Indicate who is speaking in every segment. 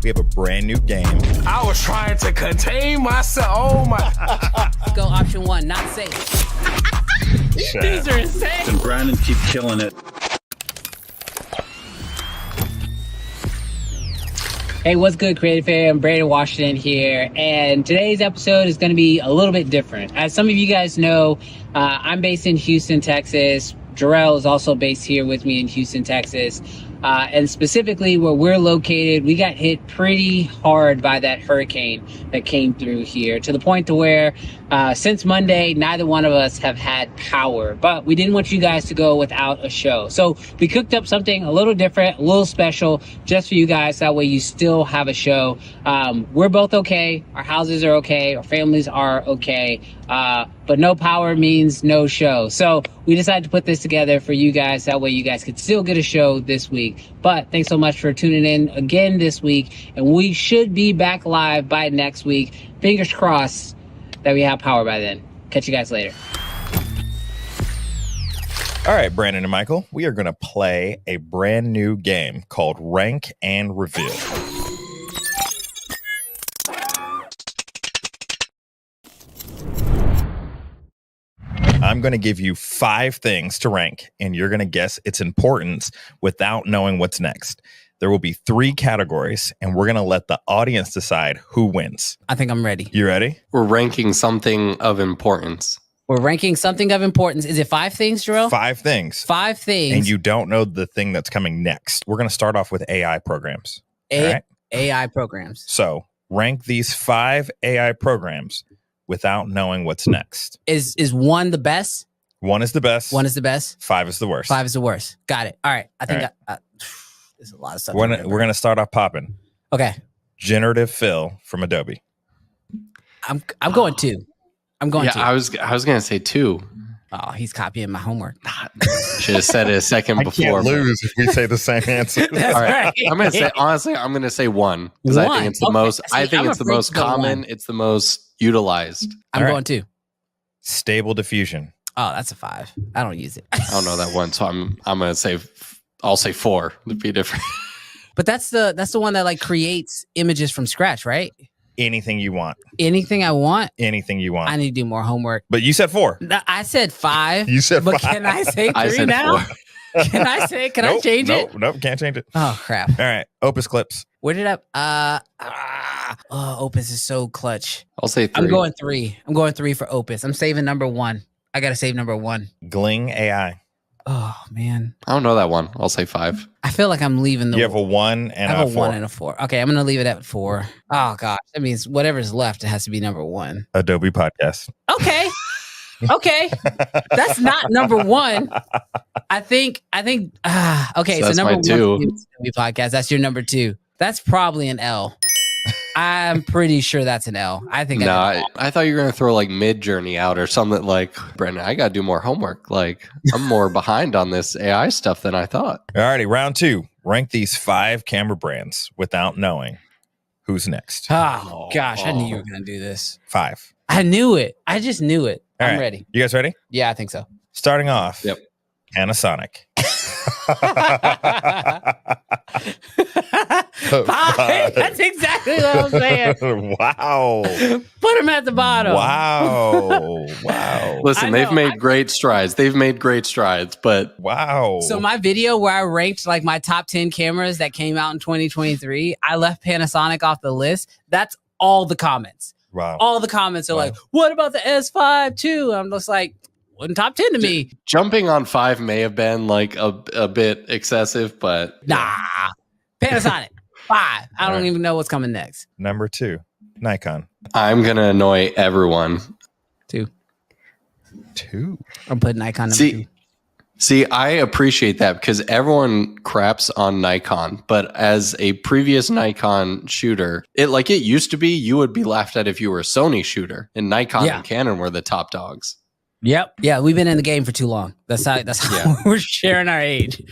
Speaker 1: We have a brand new game.
Speaker 2: I was trying to contain myself. Oh my.
Speaker 3: Let's go option one, not safe. These are insane.
Speaker 4: And Brandon keep killing it.
Speaker 3: Hey, what's good, Creative Fam? Brandon Washington here, and today's episode is going to be a little bit different. As some of you guys know, I'm based in Houston, Texas. Jarrell is also based here with me in Houston, Texas. And specifically where we're located, we got hit pretty hard by that hurricane that came through here, to the point to where since Monday, neither one of us have had power. But we didn't want you guys to go without a show. So we cooked up something a little different, a little special, just for you guys. That way you still have a show. We're both okay. Our houses are okay. Our families are okay. But no power means no show. So we decided to put this together for you guys. That way you guys could still get a show this week. But thanks so much for tuning in again this week. And we should be back live by next week. Fingers crossed that we have power by then. Catch you guys later.
Speaker 1: All right, Brandon and Michael, we are going to play a brand new game called Rank and Reveal. I'm going to give you 5 things to rank, and you're going to guess its importance without knowing what's next. There will be 3 categories, and we're going to let the audience decide who wins.
Speaker 3: I think I'm ready.
Speaker 1: You ready?
Speaker 5: We're ranking something of importance.
Speaker 3: We're ranking something of importance. Is it 5 things, Jarrell?
Speaker 1: 5 things.
Speaker 3: 5 things.
Speaker 1: And you don't know the thing that's coming next. We're going to start off with AI programs. All right?
Speaker 3: AI programs.
Speaker 1: So rank these 5 AI programs without knowing what's next.
Speaker 3: Is 1 the best?
Speaker 1: 1 is the best.
Speaker 3: 1 is the best.
Speaker 1: 5 is the worst.
Speaker 3: 5 is the worst. Got it. All right. I think
Speaker 1: All
Speaker 3: there's a lot of stuff.
Speaker 1: We're gonna start off popping.
Speaker 3: Okay.
Speaker 1: Generative fill from Adobe.
Speaker 3: I'm going 2. I'm going 2.
Speaker 5: I was gonna say 2.
Speaker 3: Oh, he's copying my homework.
Speaker 5: Should have said it a second before.
Speaker 1: Can't lose if we say the same answer.
Speaker 3: That's
Speaker 5: All right.
Speaker 3: right.
Speaker 5: I'm gonna say honestly, I'm gonna say 1 because I think it's the most.
Speaker 3: See,
Speaker 5: I think
Speaker 3: I'm
Speaker 5: it's the
Speaker 3: afraid
Speaker 5: most
Speaker 3: to go
Speaker 5: common.
Speaker 3: 1.
Speaker 5: It's the most utilized.
Speaker 3: I'm
Speaker 1: All right.
Speaker 3: going 2.
Speaker 1: Stable diffusion.
Speaker 3: Oh, that's a 5. I don't use it.
Speaker 5: I don't know that one, so I'm gonna say I'll say 4 to be different.
Speaker 3: But that's the one that like creates images from scratch, right?
Speaker 1: Anything you want.
Speaker 3: Anything I want.
Speaker 1: Anything you want.
Speaker 3: I need to do more homework.
Speaker 1: But you said 4.
Speaker 3: No, I said 5.
Speaker 1: You said
Speaker 3: but
Speaker 1: 5.
Speaker 3: can I say 3
Speaker 5: I said
Speaker 3: now?
Speaker 5: 4.
Speaker 3: Can I say? Can I change it?
Speaker 1: Nope, can't change it.
Speaker 3: Oh crap!
Speaker 1: All right, Opus clips.
Speaker 3: Where did Opus is so clutch.
Speaker 5: I'll say 3.
Speaker 3: I'm going 3. I'm going 3 for Opus. I'm saving number 1. I gotta save number 1.
Speaker 1: Gling AI.
Speaker 3: Oh man,
Speaker 5: I don't know that one. I'll say 5.
Speaker 3: I feel like I'm leaving the.
Speaker 1: You have a 1 and
Speaker 3: I have
Speaker 1: a
Speaker 3: a
Speaker 1: 4.
Speaker 3: 1 and a 4. Okay, I'm gonna leave it at 4. Oh gosh, that means whatever's left, it has to be number 1.
Speaker 1: Adobe Podcast.
Speaker 3: Okay. Okay, that's not number 1. I think. Okay,
Speaker 5: So that's
Speaker 3: number
Speaker 5: my
Speaker 3: 1
Speaker 5: 2.
Speaker 3: is Adobe Podcast. That's your number 2. That's probably an L. I'm pretty sure that's an L. I think.
Speaker 5: No, I thought you were gonna throw like Mid Journey out or something. Like Brendan, I gotta do more homework. Like I'm more behind on this AI stuff than I thought.
Speaker 1: All righty, round 2. Rank these 5 camera brands without knowing who's next.
Speaker 3: Oh gosh, I knew you were gonna do this.
Speaker 1: 5.
Speaker 3: I knew it. I just knew it.
Speaker 1: All
Speaker 3: I'm
Speaker 1: right.
Speaker 3: ready.
Speaker 1: You guys ready?
Speaker 3: Yeah, I think so.
Speaker 1: Starting off.
Speaker 5: Yep.
Speaker 1: Panasonic.
Speaker 3: That's exactly what I'm saying.
Speaker 1: Wow.
Speaker 3: Put him at the bottom.
Speaker 1: Wow.
Speaker 5: Listen,
Speaker 3: I
Speaker 5: they've
Speaker 3: know,
Speaker 5: made great strides. But
Speaker 1: Wow.
Speaker 3: So my video where I ranked like my top 10 cameras that came out in 2023, I left Panasonic off the list. That's all the comments.
Speaker 1: Wow.
Speaker 3: All the comments are like, what about the S5 too? I'm just like, wasn't top 10 to me.
Speaker 5: jumping on 5 may have been like a bit excessive, but
Speaker 3: Nah. Panasonic, 5. I don't
Speaker 1: right.
Speaker 3: even know what's coming next.
Speaker 1: Number 2. Nikon.
Speaker 5: I'm gonna annoy everyone.
Speaker 3: 2.
Speaker 1: 2.
Speaker 3: I'm putting Nikon number 2.
Speaker 5: See, I appreciate that because everyone craps on Nikon, but as a previous Nikon shooter, it used to be, you would be laughed at if you were a Sony shooter, and Nikon
Speaker 3: Yeah.
Speaker 5: and Canon were the top dogs.
Speaker 3: Yep. Yeah, we've been in the game for too long. That's how we're sharing our age.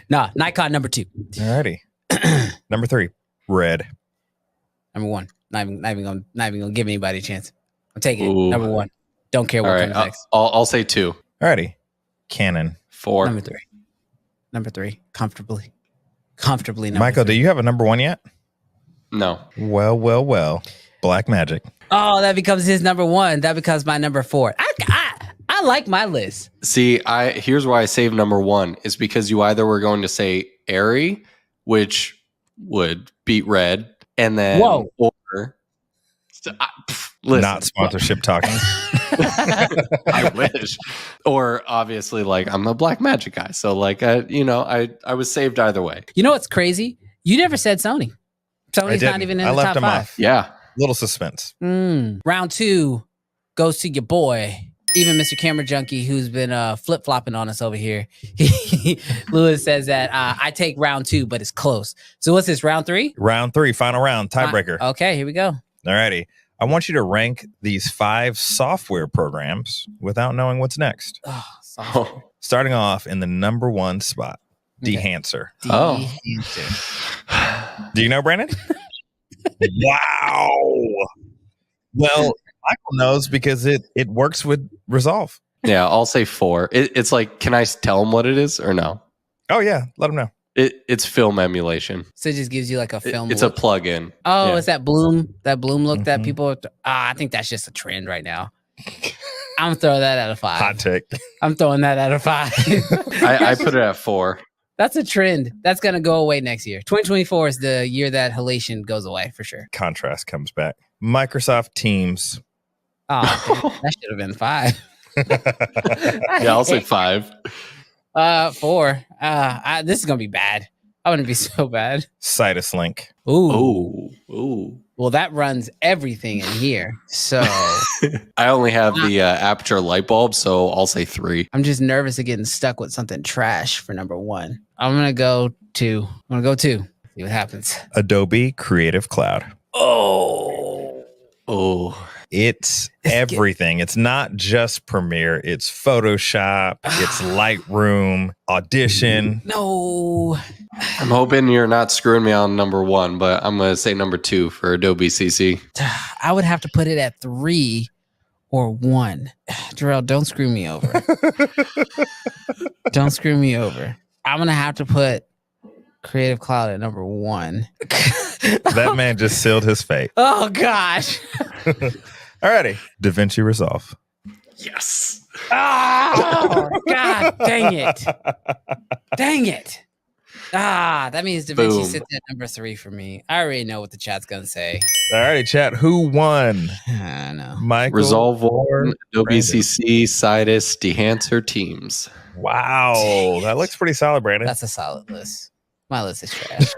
Speaker 3: No, Nikon number 2.
Speaker 1: Alrighty. Number 3. Red.
Speaker 3: Number 1. Not even gonna give anybody a chance. I'm taking it.
Speaker 5: Ooh.
Speaker 3: Number 1. Don't care
Speaker 5: All
Speaker 3: what
Speaker 5: right,
Speaker 3: comes next.
Speaker 5: I'll say 2.
Speaker 1: Alrighty. Canon.
Speaker 5: 4.
Speaker 3: Number 3. Comfortably. Number
Speaker 1: Michael,
Speaker 3: 3.
Speaker 1: do you have a number 1 yet?
Speaker 5: No.
Speaker 1: Well. Black Magic.
Speaker 3: Oh, that becomes his number one. That becomes my number 4. I like my list.
Speaker 5: See, here's why I saved number 1 is because you either were going to say airy, which would beat red, and then or listen.
Speaker 1: Not sponsorship talking.
Speaker 5: I wish. Or obviously, like, I'm a Black Magic guy, so like, I was saved either way.
Speaker 3: You know what's crazy? You never said Sony. Sony's not even in the top 5.
Speaker 1: Off.
Speaker 5: Yeah,
Speaker 1: little suspense.
Speaker 3: Round 2 goes to your boy, even Mr. Camera Junkie, who's been flip flopping on us over here. Lewis says that I take round 2, but it's close. So what's this? Round 3?
Speaker 1: Round 3, final round, tiebreaker.
Speaker 3: Okay, here we go.
Speaker 1: All righty. I want you to rank these 5 software programs without knowing what's next. Starting off in the number 1 spot, Dehancer.
Speaker 3: Dehancer.
Speaker 1: Do you know, Brandon? Wow. Well, Michael knows because it works with Resolve.
Speaker 5: Yeah, I'll say 4. It's like, can I tell him what it is or no?
Speaker 1: Oh, yeah. Let him know.
Speaker 5: It's film emulation.
Speaker 3: So it just gives you like a film
Speaker 5: It's
Speaker 3: look.
Speaker 5: a plug-in.
Speaker 3: Oh,
Speaker 5: Yeah.
Speaker 3: it's that bloom look that people I think that's just a trend right now. I'm throwing that at a 5.
Speaker 1: Hot take.
Speaker 3: I'm throwing that at a 5.
Speaker 5: I put it at 4.
Speaker 3: That's a trend. That's going to go away next year. 2024 is the year that halation goes away for sure.
Speaker 1: Contrast comes back. Microsoft Teams.
Speaker 3: Oh, that should have been 5.
Speaker 5: Yeah, I'll say 5.
Speaker 3: 4. This is going to be bad. I wouldn't be so bad.
Speaker 1: Citus Link.
Speaker 3: Ooh.
Speaker 5: Ooh.
Speaker 3: Well, that runs everything in here. So
Speaker 5: I only have the aperture light bulb, so I'll say 3.
Speaker 3: I'm just nervous of getting stuck with something trash for number 1. I'm going to go 2. See what happens.
Speaker 1: Adobe Creative Cloud.
Speaker 5: Oh.
Speaker 1: It's everything. It's not just Premiere. It's Photoshop. It's Lightroom, Audition.
Speaker 3: No.
Speaker 5: I'm hoping you're not screwing me on number 1, but I'm going to say number 2 for Adobe CC.
Speaker 3: I would have to put it at 3 or 1. Jarrell, don't screw me over. Don't screw me over. I'm going to have to put Creative Cloud at number 1.
Speaker 1: That man just sealed his fate.
Speaker 3: Oh, gosh.
Speaker 1: Alrighty. DaVinci Resolve.
Speaker 5: Yes.
Speaker 3: Oh, God. Dang it. That means DaVinci
Speaker 5: Boom.
Speaker 3: sits at number 3 for me. I already know what the chat's going to say.
Speaker 1: Alrighty, chat. Who won?
Speaker 3: I know.
Speaker 1: Michael.
Speaker 5: Resolve
Speaker 1: or
Speaker 5: 1, Adobe
Speaker 1: Brandon?
Speaker 5: CC, Citus, Dehancer, Teams.
Speaker 1: Wow. That looks pretty solid, Brandon.
Speaker 3: That's a solid list. My list is trash.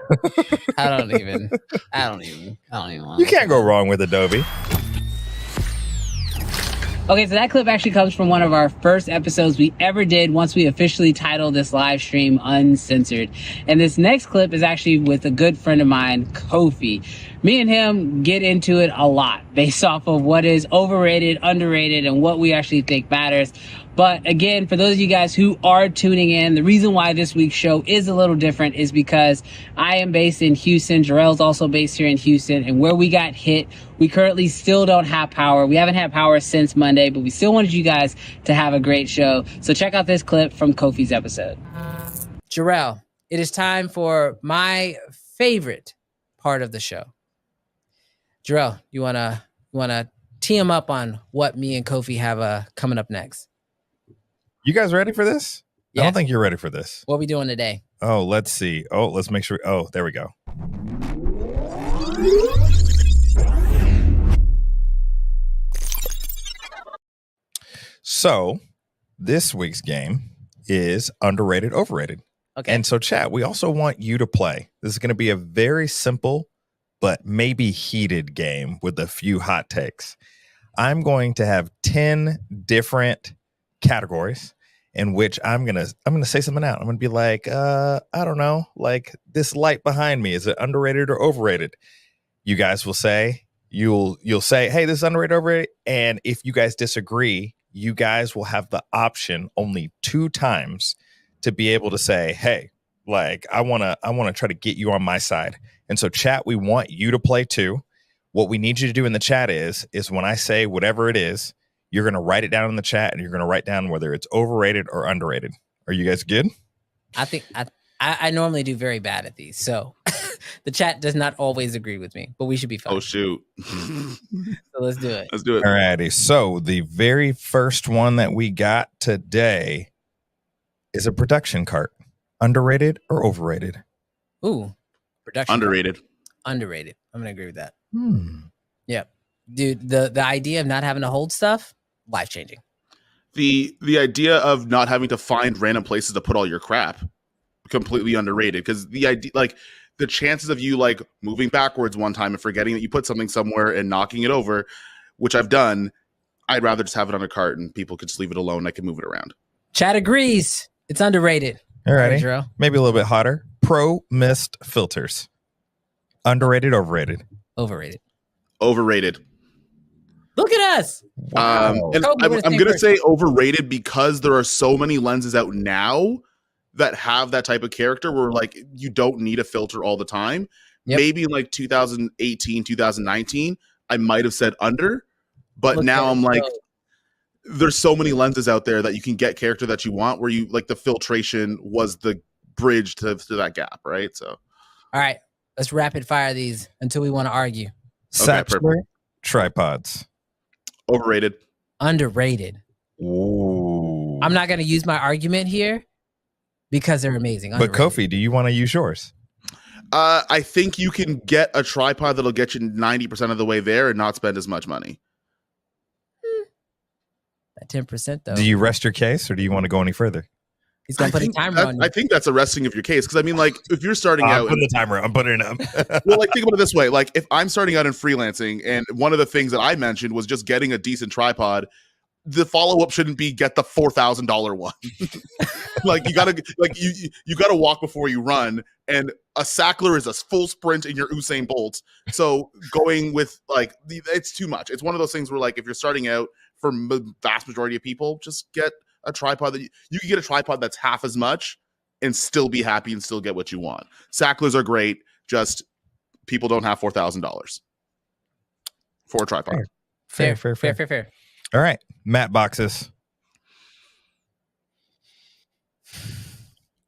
Speaker 3: I don't even want
Speaker 1: You can't go wrong with Adobe.
Speaker 3: Okay, so that clip actually comes from one of our first episodes we ever did once we officially titled this live stream Uncensored. And this next clip is actually with a good friend of mine, Kofi. Me and him get into it a lot based off of what is overrated, underrated, and what we actually think matters. But again, for those of you guys who are tuning in, the reason why this week's show is a little different is because I am based in Houston. Jarrell's also based here in Houston. And where we got hit, we currently still don't have power. We haven't had power since Monday, but we still wanted you guys to have a great show. So check out this clip from Kofi's episode. Jarrell, it is time for my favorite part of the show. Jarrell, you wanna tee him up on what me and Kofi have coming up next?
Speaker 1: You guys ready for this?
Speaker 3: Yeah.
Speaker 1: I don't think you're ready for this.
Speaker 3: What are we doing today?
Speaker 1: Oh, let's see. Oh, let's make sure. Oh, there we go. So this week's game is underrated, overrated.
Speaker 3: Okay.
Speaker 1: And so, chat, we also want you to play. This is going to be a very simple, but maybe heated game with a few hot takes. I'm going to have 10 different categories in which I'm gonna say something out. I'm gonna be like, I don't know, like this light behind me, is it underrated or overrated? You guys will say, you'll say, hey, this is underrated, overrated. And if you guys disagree, you guys will have the option only 2 times to be able to say, hey, like I wanna try to get you on my side. And so, chat, we want you to play too. What we need you to do in the chat is when I say whatever it is, you're going to write it down in the chat and you're going to write down whether it's overrated or underrated. Are you guys good?
Speaker 3: I think I normally do very bad at these, so the chat does not always agree with me, but we should be fine.
Speaker 4: Oh shoot.
Speaker 3: So let's do it.
Speaker 4: Let's do it.
Speaker 1: Alrighty. So the very first one that we got today is a production cart. Underrated or overrated?
Speaker 3: Ooh, production.
Speaker 4: Underrated.
Speaker 3: Underrated. I'm gonna agree with that.
Speaker 1: Hmm.
Speaker 3: Yep. Dude, the idea of not having to hold stuff, life changing.
Speaker 4: The idea of not having to find random places to put all your crap, completely underrated. Because the idea, like the chances of you like moving backwards one time and forgetting that you put something somewhere and knocking it over, which I've done, I'd rather just have it on a cart and people could just leave it alone. And I can move it around.
Speaker 3: Chat agrees. It's underrated.
Speaker 1: Alrighty.
Speaker 3: Drew.
Speaker 1: Maybe a little bit hotter. Pro mist filters. Underrated, overrated?
Speaker 3: Overrated.
Speaker 4: Overrated.
Speaker 3: Look at us.
Speaker 4: And
Speaker 3: Kobe,
Speaker 4: I'm
Speaker 3: what is
Speaker 4: going to
Speaker 3: favorite?
Speaker 4: say overrated because there are so many lenses out now that have that type of character where like you don't need a filter all the time.
Speaker 3: Yep.
Speaker 4: Maybe in like 2018, 2019, I might have said under, but
Speaker 3: Look
Speaker 4: now
Speaker 3: at
Speaker 4: I'm
Speaker 3: it
Speaker 4: like,
Speaker 3: go.
Speaker 4: there's so many lenses out there that you can get character that you want where you like the filtration was the bridge to that gap, right? So,
Speaker 3: All right, let's rapid fire these until we want to argue.
Speaker 1: Satchler tripods.
Speaker 4: overrated.
Speaker 3: Underrated.
Speaker 1: Ooh.
Speaker 3: I'm not going to use my argument here because they're amazing.
Speaker 1: But
Speaker 3: Underrated.
Speaker 1: Kofi, do you want to use yours?
Speaker 4: I think you can get a tripod that'll get you 90% of the way there and not spend as much money.
Speaker 3: That 10% though.
Speaker 1: Do you rest your case or do you want to go any further?
Speaker 3: He's going to put a timer on you.
Speaker 4: I think that's a resting of your case. Because I mean, like, if you're starting
Speaker 1: I'm
Speaker 4: out,
Speaker 1: putting the timer. I'm putting it up.
Speaker 4: well, like, think about it this way: like, if I'm starting out in freelancing, and one of the things that I mentioned was just getting a decent tripod, the follow up shouldn't be get the $4,000 one. Like, you gotta walk before you run, and a Sackler is a full sprint in your Usain Bolt. So going with like, it's too much. It's one of those things where like, if you're starting out, for the vast majority of people, just get a tripod that you can get a tripod that's half as much and still be happy and still get what you want. Sacklers are great. Just people don't have $4,000 for a tripod.
Speaker 3: Fair.
Speaker 1: All right. Matte boxes.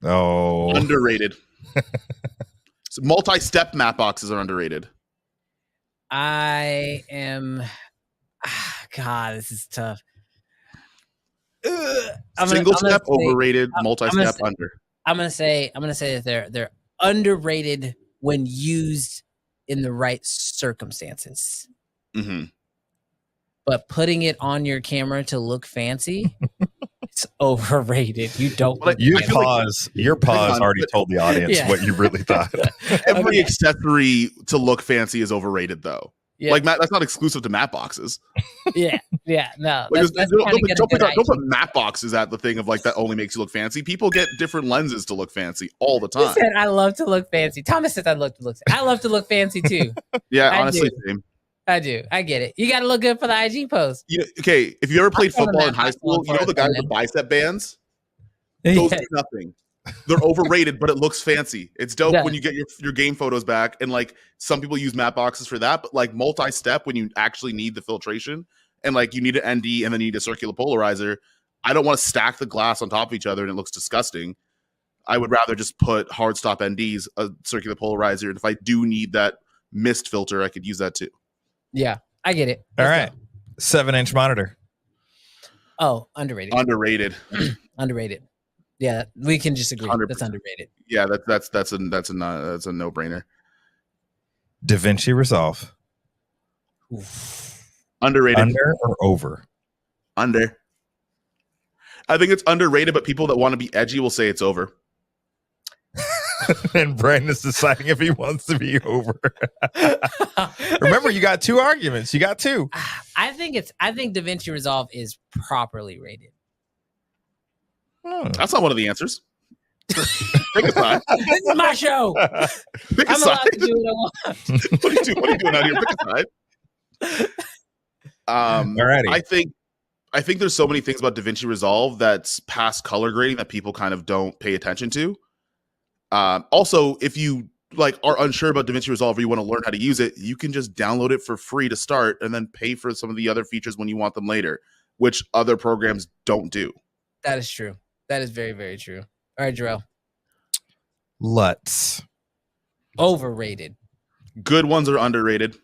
Speaker 1: Oh.
Speaker 4: Underrated. So multi-step matte boxes are underrated.
Speaker 3: I am. God, this is tough.
Speaker 4: Single step overrated, multi-step under.
Speaker 3: I'm gonna say that they're underrated when used in the right circumstances.
Speaker 4: Mm-hmm.
Speaker 3: But putting it on your camera to look fancy, it's overrated. You don't.
Speaker 1: Your pause already told the audience what you really thought.
Speaker 4: Every accessory to look fancy is overrated, though.
Speaker 3: Yeah.
Speaker 4: Like Matt, that's not exclusive to matte boxes.
Speaker 3: Yeah, no.
Speaker 4: Like, don't put
Speaker 3: Matte.
Speaker 4: matte boxes at the thing of like that only makes you look fancy. People get different lenses to look fancy all the
Speaker 3: He
Speaker 4: time.
Speaker 3: said, "I love to look fancy." Thomas says, "I love to look fancy too."
Speaker 4: Yeah,
Speaker 3: I
Speaker 4: honestly,
Speaker 3: do.
Speaker 4: same.
Speaker 3: I do. I get it. You got to look good for the IG post.
Speaker 4: Okay, if you ever played
Speaker 3: I'm
Speaker 4: football in
Speaker 3: that
Speaker 4: high school, you know the guys with bicep bands? Those
Speaker 3: Yeah.
Speaker 4: do nothing. They're overrated, but it looks fancy. It's dope
Speaker 3: Yeah.
Speaker 4: when you get your game photos back. And like some people use matte boxes for that, but like multi-step when you actually need the filtration and like you need an ND and then you need a circular polarizer. I don't want to stack the glass on top of each other and it looks disgusting. I would rather just put hard stop NDs, a circular polarizer. And if I do need that mist filter, I could use that too.
Speaker 3: Yeah, I get it.
Speaker 1: All
Speaker 3: Let's
Speaker 1: right.
Speaker 3: go.
Speaker 1: 7-inch monitor.
Speaker 3: Oh, underrated.
Speaker 4: Underrated.
Speaker 3: Underrated. Yeah, we can just agree.
Speaker 4: 100%.
Speaker 3: That's underrated.
Speaker 4: Yeah, that's a no-brainer.
Speaker 1: DaVinci Resolve.
Speaker 4: Underrated.
Speaker 1: Under or over?
Speaker 4: Under. I think it's underrated, but people that want to be edgy will say it's over.
Speaker 1: And Brian is deciding if he wants to be over. Remember, you got two arguments. You got two.
Speaker 3: I think DaVinci Resolve is properly rated.
Speaker 4: That's not one of the answers. Pick a side.
Speaker 3: This is my show.
Speaker 4: Pick a
Speaker 3: I'm allowed
Speaker 4: side.
Speaker 3: to do what I want.
Speaker 4: What are you doing out here? Pick a side.
Speaker 1: Alrighty.
Speaker 4: I think there's so many things about DaVinci Resolve that's past color grading that people kind of don't pay attention to. Also, if you like are unsure about DaVinci Resolve or you want to learn how to use it, you can just download it for free to start and then pay for some of the other features when you want them later, which other programs don't do.
Speaker 3: That is true. That is very, very true. All right, Jarrell.
Speaker 1: LUTs.
Speaker 3: Overrated.
Speaker 4: Good ones are underrated.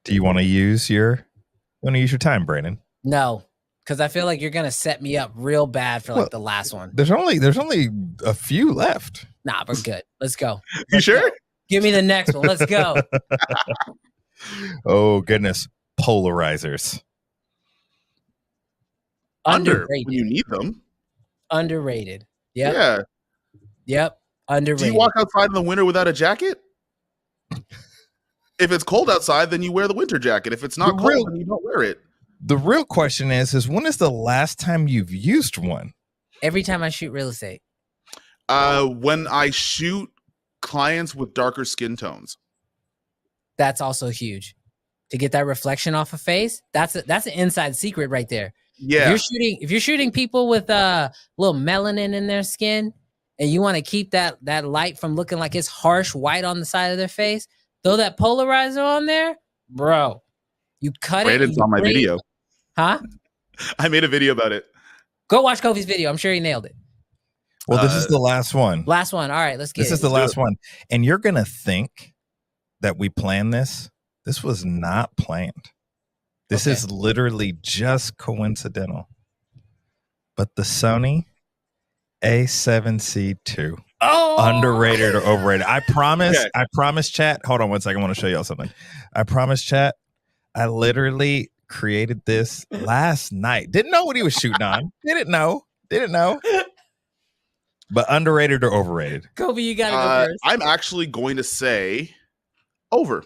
Speaker 1: Do you want to use your time, Brandon?
Speaker 3: No, because I feel like you're gonna set me up real bad for like the last one.
Speaker 1: There's only a few left.
Speaker 3: Nah, we're good. Let's go.
Speaker 4: You sure?
Speaker 3: Go. Give me the next one. Let's go.
Speaker 1: Oh goodness, polarizers.
Speaker 4: When you need them.
Speaker 3: Underrated. Yep.
Speaker 4: Yeah.
Speaker 3: Yep. Underrated.
Speaker 4: Do you walk outside in the winter without a jacket? If it's cold outside, then you wear the winter jacket. If it's not cold, then you don't wear it.
Speaker 1: The real question is when is the last time you've used one?
Speaker 3: Every time I shoot real estate.
Speaker 4: When I shoot clients with darker skin tones.
Speaker 3: That's also huge. To get that reflection off a face, that's an inside secret right there.
Speaker 4: Yeah.
Speaker 3: If you're shooting people with a little melanin in their skin and you want to keep that light from looking like it's harsh white on the side of their face, throw that polarizer on there, bro. You cut
Speaker 4: Brandon's
Speaker 3: it.
Speaker 4: on my video.
Speaker 3: Huh?
Speaker 4: I made a video about it.
Speaker 3: Go watch Kofi's video. I'm sure he nailed it.
Speaker 1: Well, this is the last one.
Speaker 3: Last one. All right, let's get
Speaker 1: This is the last one. And you're going to think that we planned this. This was not planned. This is literally just coincidental. But the Sony A7C II.
Speaker 3: Oh,
Speaker 1: Underrated or overrated? I promise, chat. Hold on one second. I want to show y'all something. I promise, chat. I literally created this last night. Didn't know what he was shooting on. Didn't know. But underrated or overrated?
Speaker 3: Kofi, you gotta go first.
Speaker 4: I'm actually going to say over.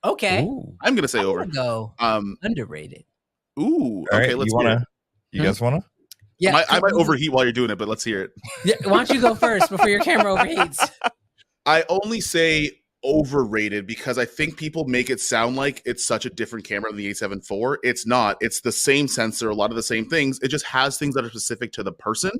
Speaker 3: Okay.
Speaker 1: Ooh.
Speaker 4: I'm going to say
Speaker 3: I'm
Speaker 4: over.
Speaker 3: Go underrated.
Speaker 4: Ooh.
Speaker 1: All
Speaker 4: Okay,
Speaker 1: right,
Speaker 4: let's
Speaker 1: you
Speaker 4: hear
Speaker 1: wanna?
Speaker 4: it.
Speaker 1: You guys wanna?
Speaker 3: Yeah,
Speaker 4: I might overheat while you're doing it, but let's hear it.
Speaker 3: Yeah, why don't you go first before your camera overheats?
Speaker 4: I only say overrated because I think people make it sound like it's such a different camera than the A7 IV. It's not. It's the same sensor, a lot of the same things. It just has things that are specific to the person,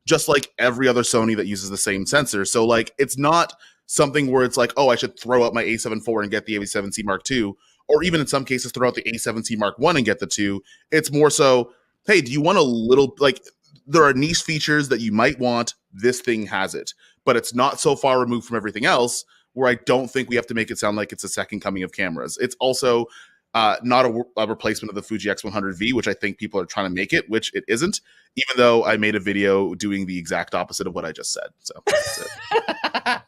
Speaker 4: just like every other Sony that uses the same sensor. So like, it's not something where it's like, oh, I should throw out my A7 IV and get the A7C Mark II, or even in some cases throw out the A7C Mark I and get the 2. It's more so, hey, do you want a little, like, there are niche features that you might want. This thing has it, but it's not so far removed from everything else where I don't think we have to make it sound like it's a second coming of cameras. It's also not a replacement of the Fuji X100V, which I think people are trying to make it, which it isn't, even though I made a video doing the exact opposite of what I just said. So that's it.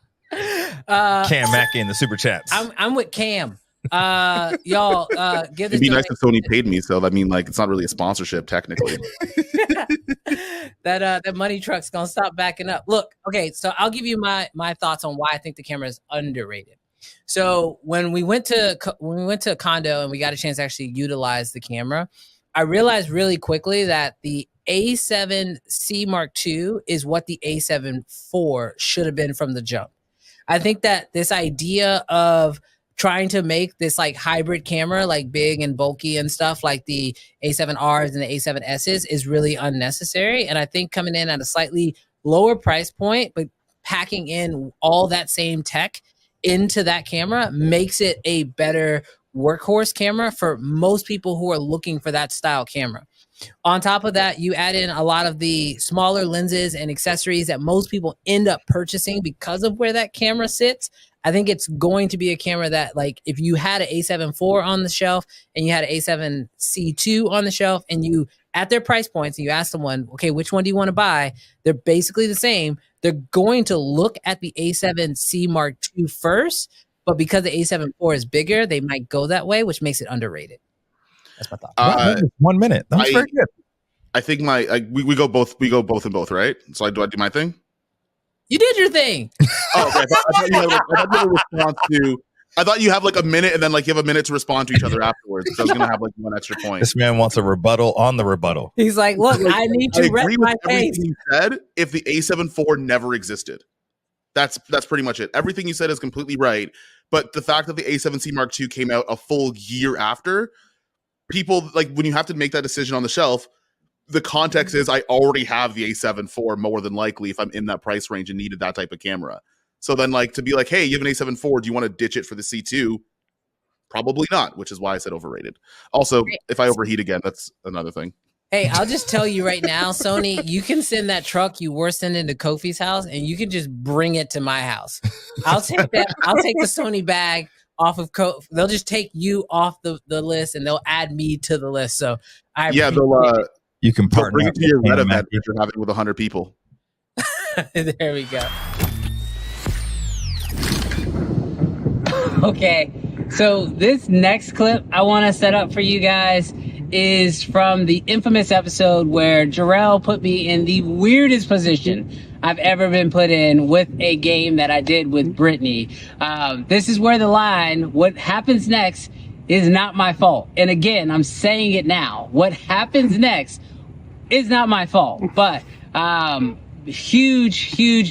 Speaker 1: Cam Mackey in the super chats.
Speaker 3: I'm with Cam. Y'all give this.
Speaker 4: It'd be nice if Sony paid me, so I mean, like, it's not really a sponsorship technically.
Speaker 3: that money truck's gonna stop backing up. Look, okay, so I'll give you my thoughts on why I think the camera is underrated. So when we went to a condo and we got a chance to actually utilize the camera, I realized really quickly that the A7C Mark II is what the A7 IV should have been from the jump. I think that this idea of trying to make this like hybrid camera, like big and bulky and stuff like the A7Rs and the A7Ss is really unnecessary. And I think coming in at a slightly lower price point, but packing in all that same tech into that camera makes it a better workhorse camera for most people who are looking for that style camera. On top of that, you add in a lot of the smaller lenses and accessories that most people end up purchasing because of where that camera sits. I think it's going to be a camera that, like, if you had an A7 IV on the shelf and you had an A7C II on the shelf and you, at their price points, and you ask someone, okay, which one do you want to buy? They're basically the same. They're going to look at the A7C Mark II first, but because the A7 IV is bigger, they might go that way, which makes it underrated. That's my thought.
Speaker 1: 1 minute. That was very good.
Speaker 4: I think we go both and both, right? So do I do my thing?
Speaker 3: You did your thing.
Speaker 4: Oh, okay. I thought you have like a minute and then like you have a minute to respond to each other afterwards. So I was gonna have like one extra point.
Speaker 1: This man wants a rebuttal on the rebuttal.
Speaker 3: He's like, look, I need to rep my face.
Speaker 4: You said if the A7 IV never existed. That's pretty much it. Everything you said is completely right. But the fact that the A7C Mark II came out a full year after, people, like, when you have to make that decision on the shelf, the context is I already have the A7 IV more than likely if I'm in that price range and needed that type of camera. So then, like, to be like, hey, you have an A7 IV, do you want to ditch it for the C2? Probably not, which is why I said overrated. Also, if I overheat again, that's another thing.
Speaker 3: Hey, I'll just tell you right now, Sony, you can send that truck you were sending to Kofi's house and you can just bring it to my house. I'll take that. I'll take the Sony bag off of Kofi. They'll just take you off the list and they'll add me to the list. So
Speaker 1: you can
Speaker 4: they'll
Speaker 1: partner
Speaker 4: bring it to your
Speaker 1: with
Speaker 4: red
Speaker 1: Hannah
Speaker 4: event
Speaker 1: Mackie.
Speaker 4: that you're having with 100 people.
Speaker 3: There we go. Okay, so this next clip I want to set up for you guys is from the infamous episode where Jarrell put me in the weirdest position I've ever been put in with a game that I did with Brittany. This is where the line, what happens next is not my fault. And again, I'm saying it now. What happens next is not my fault. But huge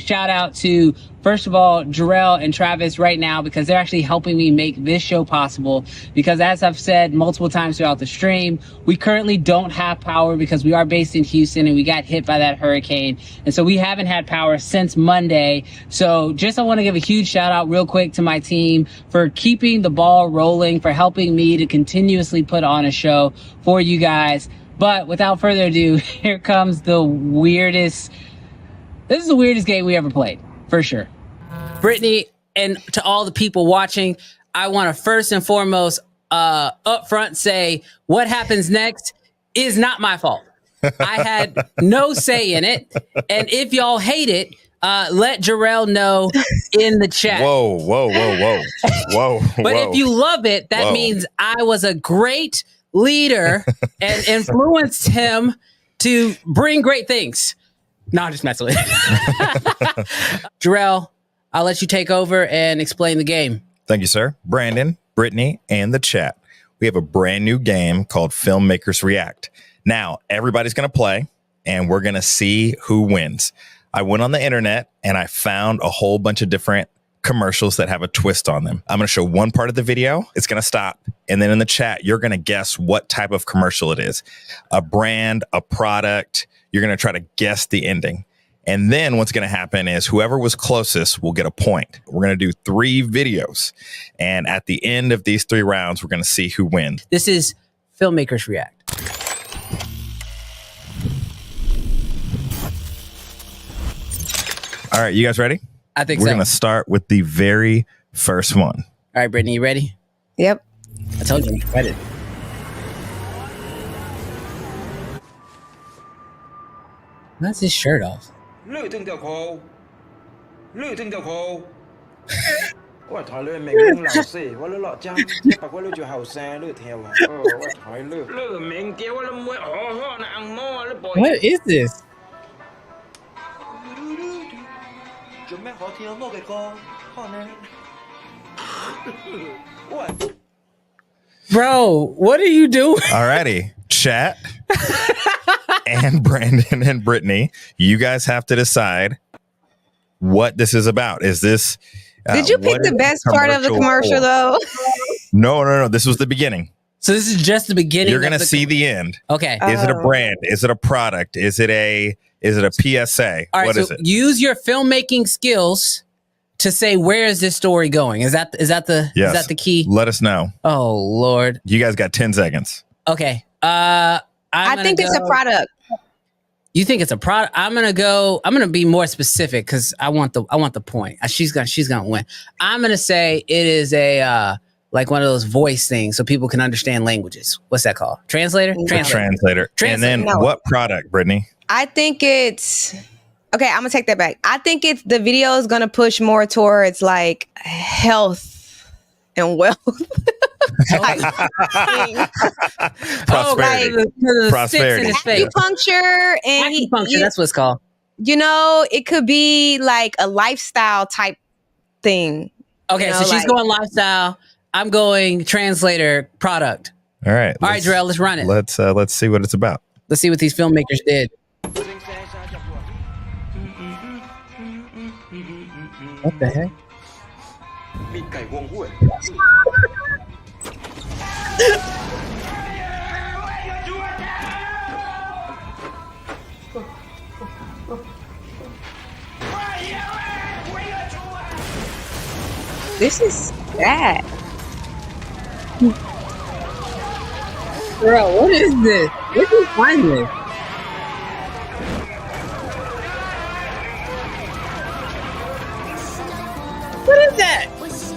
Speaker 3: shout out to, first of all, Jarrell and Travis right now, because they're actually helping me make this show possible. Because as I've said multiple times throughout the stream, we currently don't have power because we are based in Houston and we got hit by that hurricane. And so we haven't had power since Monday. So just I want to give a huge shout out real quick to my team for keeping the ball rolling, for helping me to continuously put on a show for you guys. But without further ado, here comes the weirdest. This is the weirdest game we ever played, for sure. Brittany, and to all the people watching, I want to first and foremost up front say what happens next is not my fault. I had no say in it. And if y'all hate it, let Jarrell know in the chat.
Speaker 1: Whoa.
Speaker 3: But if you love it, that means I was a great leader and influenced him to bring great things. No, I'm just messing with it. Jarrell, I'll let you take over and explain the game.
Speaker 1: Thank you, sir. Brandon, Brittany, and the chat. We have a brand new game called Filmmakers React. Now, everybody's going to play, and we're going to see who wins. I went on the internet, and I found a whole bunch of different commercials that have a twist on them. I'm going to show one part of the video. It's going to stop. And then in the chat, you're going to guess what type of commercial it is. A brand, a product. You're going to try to guess the ending. And then what's going to happen is whoever was closest will get a point. We're going to do 3 videos. And at the end of these 3 rounds, we're going to see who wins.
Speaker 3: This is Filmmakers React.
Speaker 1: All right, you guys ready?
Speaker 3: I think
Speaker 1: We're
Speaker 3: so.
Speaker 1: going to start with the very first one.
Speaker 3: All right, Brittany, you ready?
Speaker 6: Yep.
Speaker 3: I told you, I'm ready. Why's his shirt off?
Speaker 7: 呢條褲，呢條褲。我睇你明明老死，我你落針，一百個你做後生，你聽話。我睇你。你明叫我你唔會好好那硬毛你背。
Speaker 3: What is this?
Speaker 7: 做咩可跳魔嘅歌？可能。喂。
Speaker 3: Bro, what are you doing?
Speaker 1: All righty, chat and Brandon and Brittany, you guys have to decide what this is about. Is this...
Speaker 6: Did you pick the best part of the commercial, though?
Speaker 1: No. This was the beginning.
Speaker 3: So this is just the beginning.
Speaker 1: You're going to see the end.
Speaker 3: Okay.
Speaker 1: Is it a brand? Is it a product? Is it a PSA?
Speaker 3: All right,
Speaker 1: What
Speaker 3: so
Speaker 1: is it?
Speaker 3: use your filmmaking skills to say where is this story going? Is that the key?
Speaker 1: Let us know.
Speaker 3: Oh Lord.
Speaker 1: You guys got 10 seconds.
Speaker 3: Okay.
Speaker 6: I think it's a product.
Speaker 3: You think it's a product? I'm gonna be more specific because I want the point. She's gonna win. I'm gonna say it is a like one of those voice things so people can understand languages. What's that called? Translator?
Speaker 1: Translator. And then what product, Brittany?
Speaker 6: I think it's okay. I'm gonna take that back. I think it's the video is gonna push more towards like health and wealth.
Speaker 1: Prosperity. Prosperity.
Speaker 6: Acupuncture and
Speaker 3: Acupuncture, that's what it's called.
Speaker 6: You know, it could be like a lifestyle type thing.
Speaker 3: Okay, so she's going lifestyle. I'm going translator product.
Speaker 1: All right.
Speaker 3: All right, Jarrell, let's run it.
Speaker 1: Let's see what it's about.
Speaker 3: Let's see what these filmmakers did. What the heck?
Speaker 7: มีไก่วงห้วย
Speaker 6: This is sad.
Speaker 3: Bro, what is this? Where'd you find this? What is that?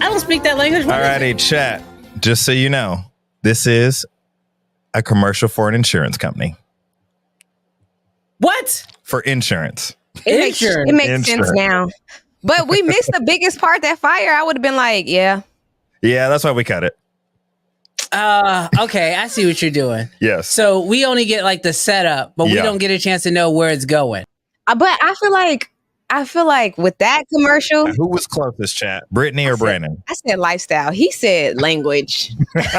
Speaker 3: I don't speak that language. What is
Speaker 1: Alrighty, chat. Just so you know, this is a commercial for an insurance company.
Speaker 3: What?
Speaker 1: For insurance.
Speaker 3: Insurance.
Speaker 6: It makes sense
Speaker 1: Insurance.
Speaker 6: now. But we missed the biggest part, that fire. I would have been like, yeah.
Speaker 1: Yeah, that's why we cut it.
Speaker 3: Okay, I see what you're doing.
Speaker 1: Yes.
Speaker 3: So we only get like the setup, but we
Speaker 1: Yeah.
Speaker 3: don't get a chance to know where it's going.
Speaker 6: But I feel like with that commercial,
Speaker 1: Who was closest, chat? Brittany or Brandon?
Speaker 6: I said lifestyle. He said language.
Speaker 1: I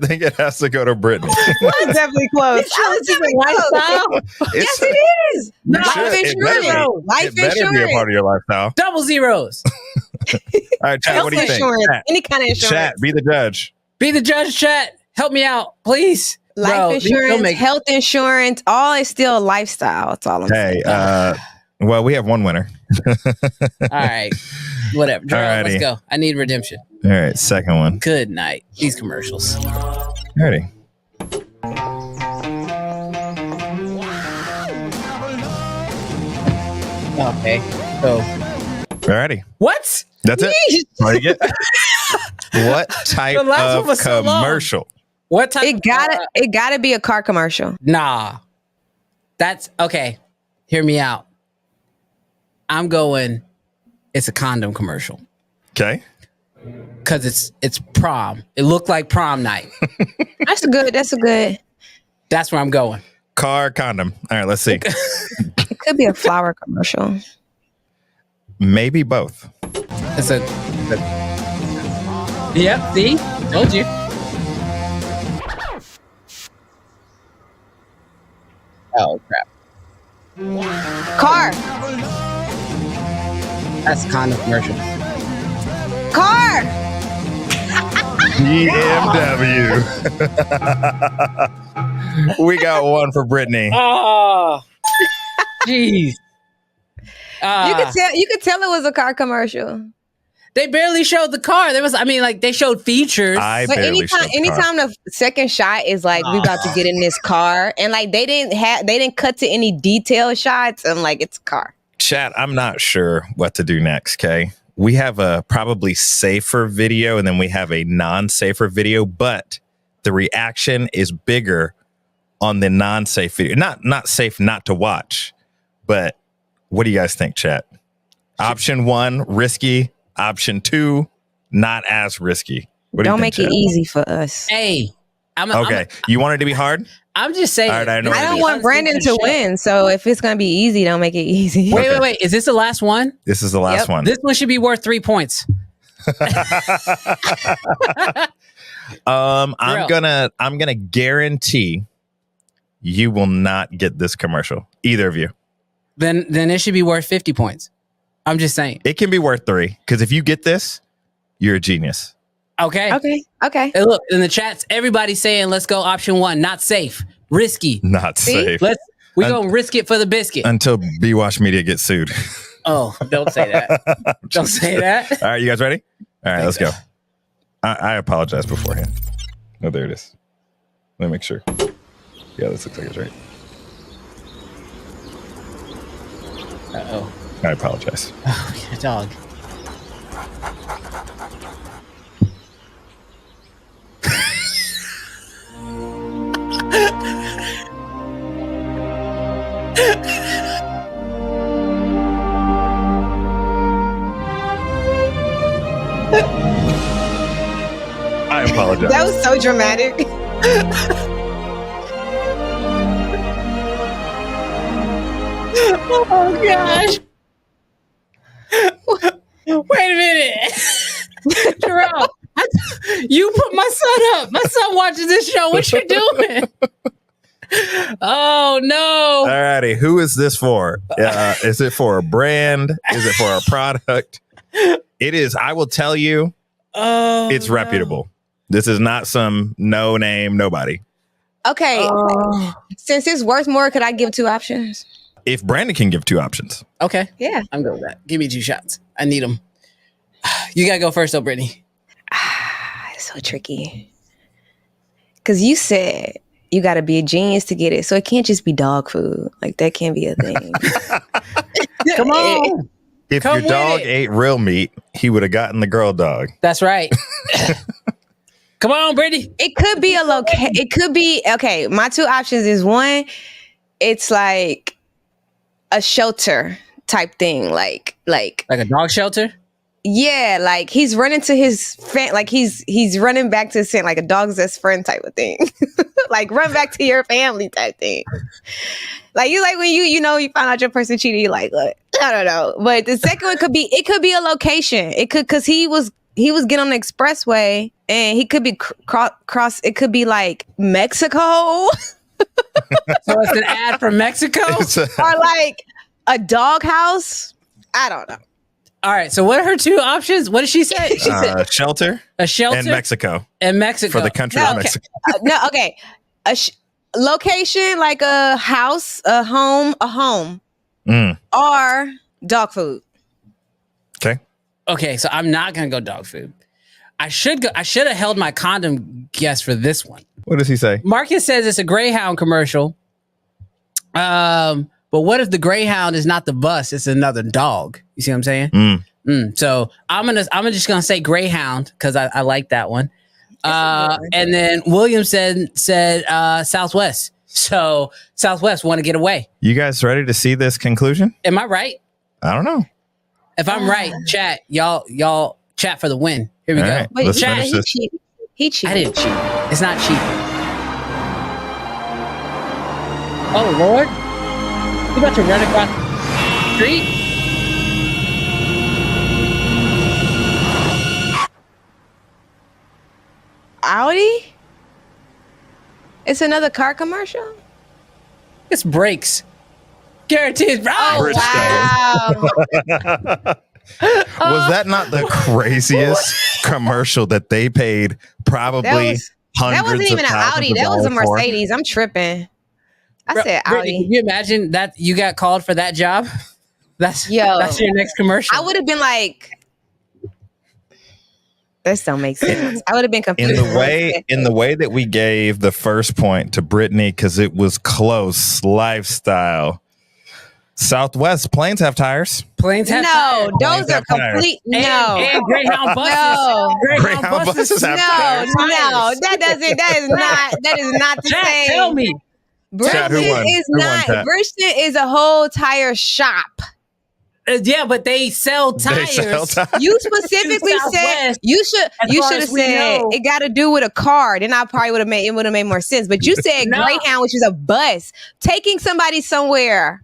Speaker 1: think it has to go to Brittany.
Speaker 6: That's definitely close. I was definitely close. Yes, it is. Life insurance. Life
Speaker 1: It better be a
Speaker 6: insurance.
Speaker 1: part of your lifestyle.
Speaker 3: Double zeros.
Speaker 1: All right, chat,
Speaker 6: Health
Speaker 1: what do you think?
Speaker 6: insurance.
Speaker 1: Chat,
Speaker 6: Any kind of insurance.
Speaker 1: chat, be the judge.
Speaker 3: Be the judge, chat. Help me out, please.
Speaker 6: Life
Speaker 3: Bro, these
Speaker 6: insurance,
Speaker 3: filmmakers-
Speaker 6: health insurance, all is still lifestyle. That's all I'm
Speaker 1: Hey,
Speaker 6: saying.
Speaker 1: well, we have one winner.
Speaker 3: All right. Whatever. Jarrell, let's
Speaker 1: Alrighty.
Speaker 3: go. I need redemption.
Speaker 1: All right, second one.
Speaker 3: Good night. These commercials.
Speaker 1: Ready?
Speaker 3: Okay. So
Speaker 1: Alrighty.
Speaker 3: what?
Speaker 1: That's it. All you get. What type
Speaker 3: The last one
Speaker 1: of
Speaker 3: was so long.
Speaker 1: commercial?
Speaker 3: What type?
Speaker 6: It gotta be a car commercial.
Speaker 3: Nah. That's okay. Hear me out. I'm going. It's a condom commercial
Speaker 1: Okay.
Speaker 3: because it's prom. It looked like prom night.
Speaker 6: That's a good.
Speaker 3: That's where I'm going.
Speaker 1: Car condom. All right, let's see.
Speaker 6: It could be a flower commercial.
Speaker 1: Maybe both.
Speaker 3: It's a. Yep. See, told you. Oh crap!
Speaker 6: Car.
Speaker 3: That's a condom commercial.
Speaker 6: Car.
Speaker 1: BMW. We got one for Brittany.
Speaker 3: Oh, jeez.
Speaker 6: You could tell it was a car commercial.
Speaker 3: They barely showed the car. There was, I mean, like they showed features.
Speaker 1: I
Speaker 6: But
Speaker 1: barely showed the car.
Speaker 6: anytime the second shot is like we about to get in this car, and like they didn't cut to any detailed shots. I'm like, it's a car.
Speaker 1: Chat, I'm not sure what to do next, okay? We have a probably safer video and then we have a non-safer video, but the reaction is bigger on the non-safe video. Not safe not to watch, but what do you guys think, chat? Option 1, risky. Option 2, not as risky. What do you
Speaker 6: Don't
Speaker 1: think,
Speaker 6: make it
Speaker 1: chat?
Speaker 6: easy for us.
Speaker 3: Hey,
Speaker 1: Okay, you want it to be hard?
Speaker 3: I'm just saying.
Speaker 1: All right, I know
Speaker 6: I
Speaker 1: it
Speaker 6: don't
Speaker 1: is.
Speaker 6: want Brandon to win, so if it's gonna be easy, don't make it easy.
Speaker 3: Wait. Is this the last one?
Speaker 1: This is the last
Speaker 6: Yep.
Speaker 1: one.
Speaker 3: This one should be worth 3 points.
Speaker 1: I'm
Speaker 3: Real.
Speaker 1: gonna guarantee you will not get this commercial. Either of you.
Speaker 3: Then it should be worth 50 points. I'm just saying.
Speaker 1: It can be worth 3 because if you get this, you're a genius.
Speaker 3: Okay.
Speaker 6: Okay.
Speaker 3: Hey, look, in the chats, everybody's saying let's go option 1, not safe, risky.
Speaker 1: Not
Speaker 6: See?
Speaker 1: safe
Speaker 3: We gonna risk it for the biscuit.
Speaker 1: until B Wash Media gets sued.
Speaker 3: Oh, don't say that. Don't say that.
Speaker 1: All right, you guys ready? All right, let's go. I apologize beforehand. Oh, there it is. Let me make sure. Yeah, this looks like it's right.
Speaker 3: Uh-oh.
Speaker 1: I apologize.
Speaker 3: Oh, yeah, dog.
Speaker 1: I apologize.
Speaker 6: That was so dramatic.
Speaker 3: Oh gosh. Wait a minute. Jerome, you put my son up. My son watches this show. What you doing? Oh no.
Speaker 1: All righty, who is this for? Is it for a brand? Is it for a product? It is. I will tell you,
Speaker 3: Oh,
Speaker 1: it's
Speaker 3: no.
Speaker 1: reputable. This is not some no name nobody.
Speaker 6: Okay.
Speaker 3: Oh.
Speaker 6: Since it's worth more, could I give 2 options?
Speaker 1: If Brandon can give 2 options,
Speaker 3: Okay.
Speaker 6: Yeah.
Speaker 3: I'm good with that. Give me 2 shots. I need them. You gotta go first though, Brittany.
Speaker 6: It's so tricky. because you said you got to be a genius to get it, so it can't just be dog food. Like that can't be a thing.
Speaker 3: Come on.
Speaker 1: If
Speaker 3: Come
Speaker 1: your dog
Speaker 3: with it.
Speaker 1: ate real meat, he would have gotten the girl dog.
Speaker 3: That's right. Come on, Brittany.
Speaker 6: It could be a It could be okay. My two options is one, it's like a shelter type thing, like
Speaker 3: a dog shelter.
Speaker 6: yeah, like he's running to his like he's running back to his family, like a dog's best friend type of thing. Like run back to your family type thing. Like you like when you find out your person cheated, you like, look, I don't know. But the second one could be a location. It could, because he was getting on the expressway and he could be cross. It could be like Mexico.
Speaker 3: So it's an ad for Mexico?
Speaker 6: Or like a doghouse. I don't know.
Speaker 3: All right. So what are her two options? What did she say? She said
Speaker 1: Shelter
Speaker 3: a shelter
Speaker 1: and Mexico.
Speaker 3: And Mexico.
Speaker 1: For the country of Mexico.
Speaker 6: No, okay. Location like a house, a home, or dog food.
Speaker 3: Okay, so I'm not gonna go dog food. I should have held my condom guess for this one.
Speaker 1: What does he say?
Speaker 3: Marcus says it's a Greyhound commercial. But what if the Greyhound is not the bus? It's another dog. You see what I'm saying? So I'm just gonna say Greyhound because I like that one. And then William said Southwest. So Southwest want to get away.
Speaker 1: You guys ready to see this conclusion?
Speaker 3: Am I right?
Speaker 1: I don't know.
Speaker 3: If I'm right, chat, y'all chat for the win. Here we
Speaker 1: All
Speaker 3: go.
Speaker 1: right,
Speaker 6: Wait,
Speaker 1: let's
Speaker 6: chat,
Speaker 1: finish this.
Speaker 6: he cheated.
Speaker 3: I didn't cheat. It's not cheating. Oh Lord. You about to run across the street?
Speaker 6: Audi? It's another car commercial?
Speaker 3: It's brakes. Guaranteed.
Speaker 6: Oh, wow.
Speaker 1: Was that not the craziest commercial that they paid probably hundreds
Speaker 6: That wasn't even
Speaker 1: of
Speaker 6: an
Speaker 1: thousands
Speaker 6: Audi.
Speaker 1: of
Speaker 6: That was a
Speaker 1: dollars for?
Speaker 6: Mercedes. I'm tripping. I said
Speaker 3: Brittany,
Speaker 6: Audi.
Speaker 3: can you imagine that you got called for that job? That's
Speaker 6: Yo.
Speaker 3: that's your next commercial.
Speaker 6: I would have been like, this don't make sense. I would have been confused.
Speaker 1: In the way that we gave the first point to Brittany because it was close lifestyle. Southwest planes have tires.
Speaker 3: Planes have
Speaker 6: No,
Speaker 3: tires.
Speaker 6: those
Speaker 1: Planes
Speaker 6: are
Speaker 1: have tires.
Speaker 6: complete. No.
Speaker 3: And Greyhound buses.
Speaker 6: No.
Speaker 1: Greyhound buses have
Speaker 6: No,
Speaker 1: tires.
Speaker 6: no, that is not the
Speaker 3: Chat,
Speaker 6: same.
Speaker 3: tell me.
Speaker 1: Chat, who
Speaker 6: Bridgeton
Speaker 1: won?
Speaker 6: is
Speaker 1: Who won,
Speaker 6: not.
Speaker 1: chat?
Speaker 6: Bridgeton is a whole tire shop.
Speaker 3: Yeah, but they sell
Speaker 1: They
Speaker 3: tires.
Speaker 1: sell tires.
Speaker 6: You specifically said
Speaker 3: Southwest,
Speaker 6: you
Speaker 3: as
Speaker 6: should
Speaker 3: far
Speaker 6: have
Speaker 3: as we
Speaker 6: said
Speaker 3: know.
Speaker 6: it got to do with a car. Then I probably would have made more sense. But you said
Speaker 3: No.
Speaker 6: Greyhound, which is a bus taking somebody somewhere.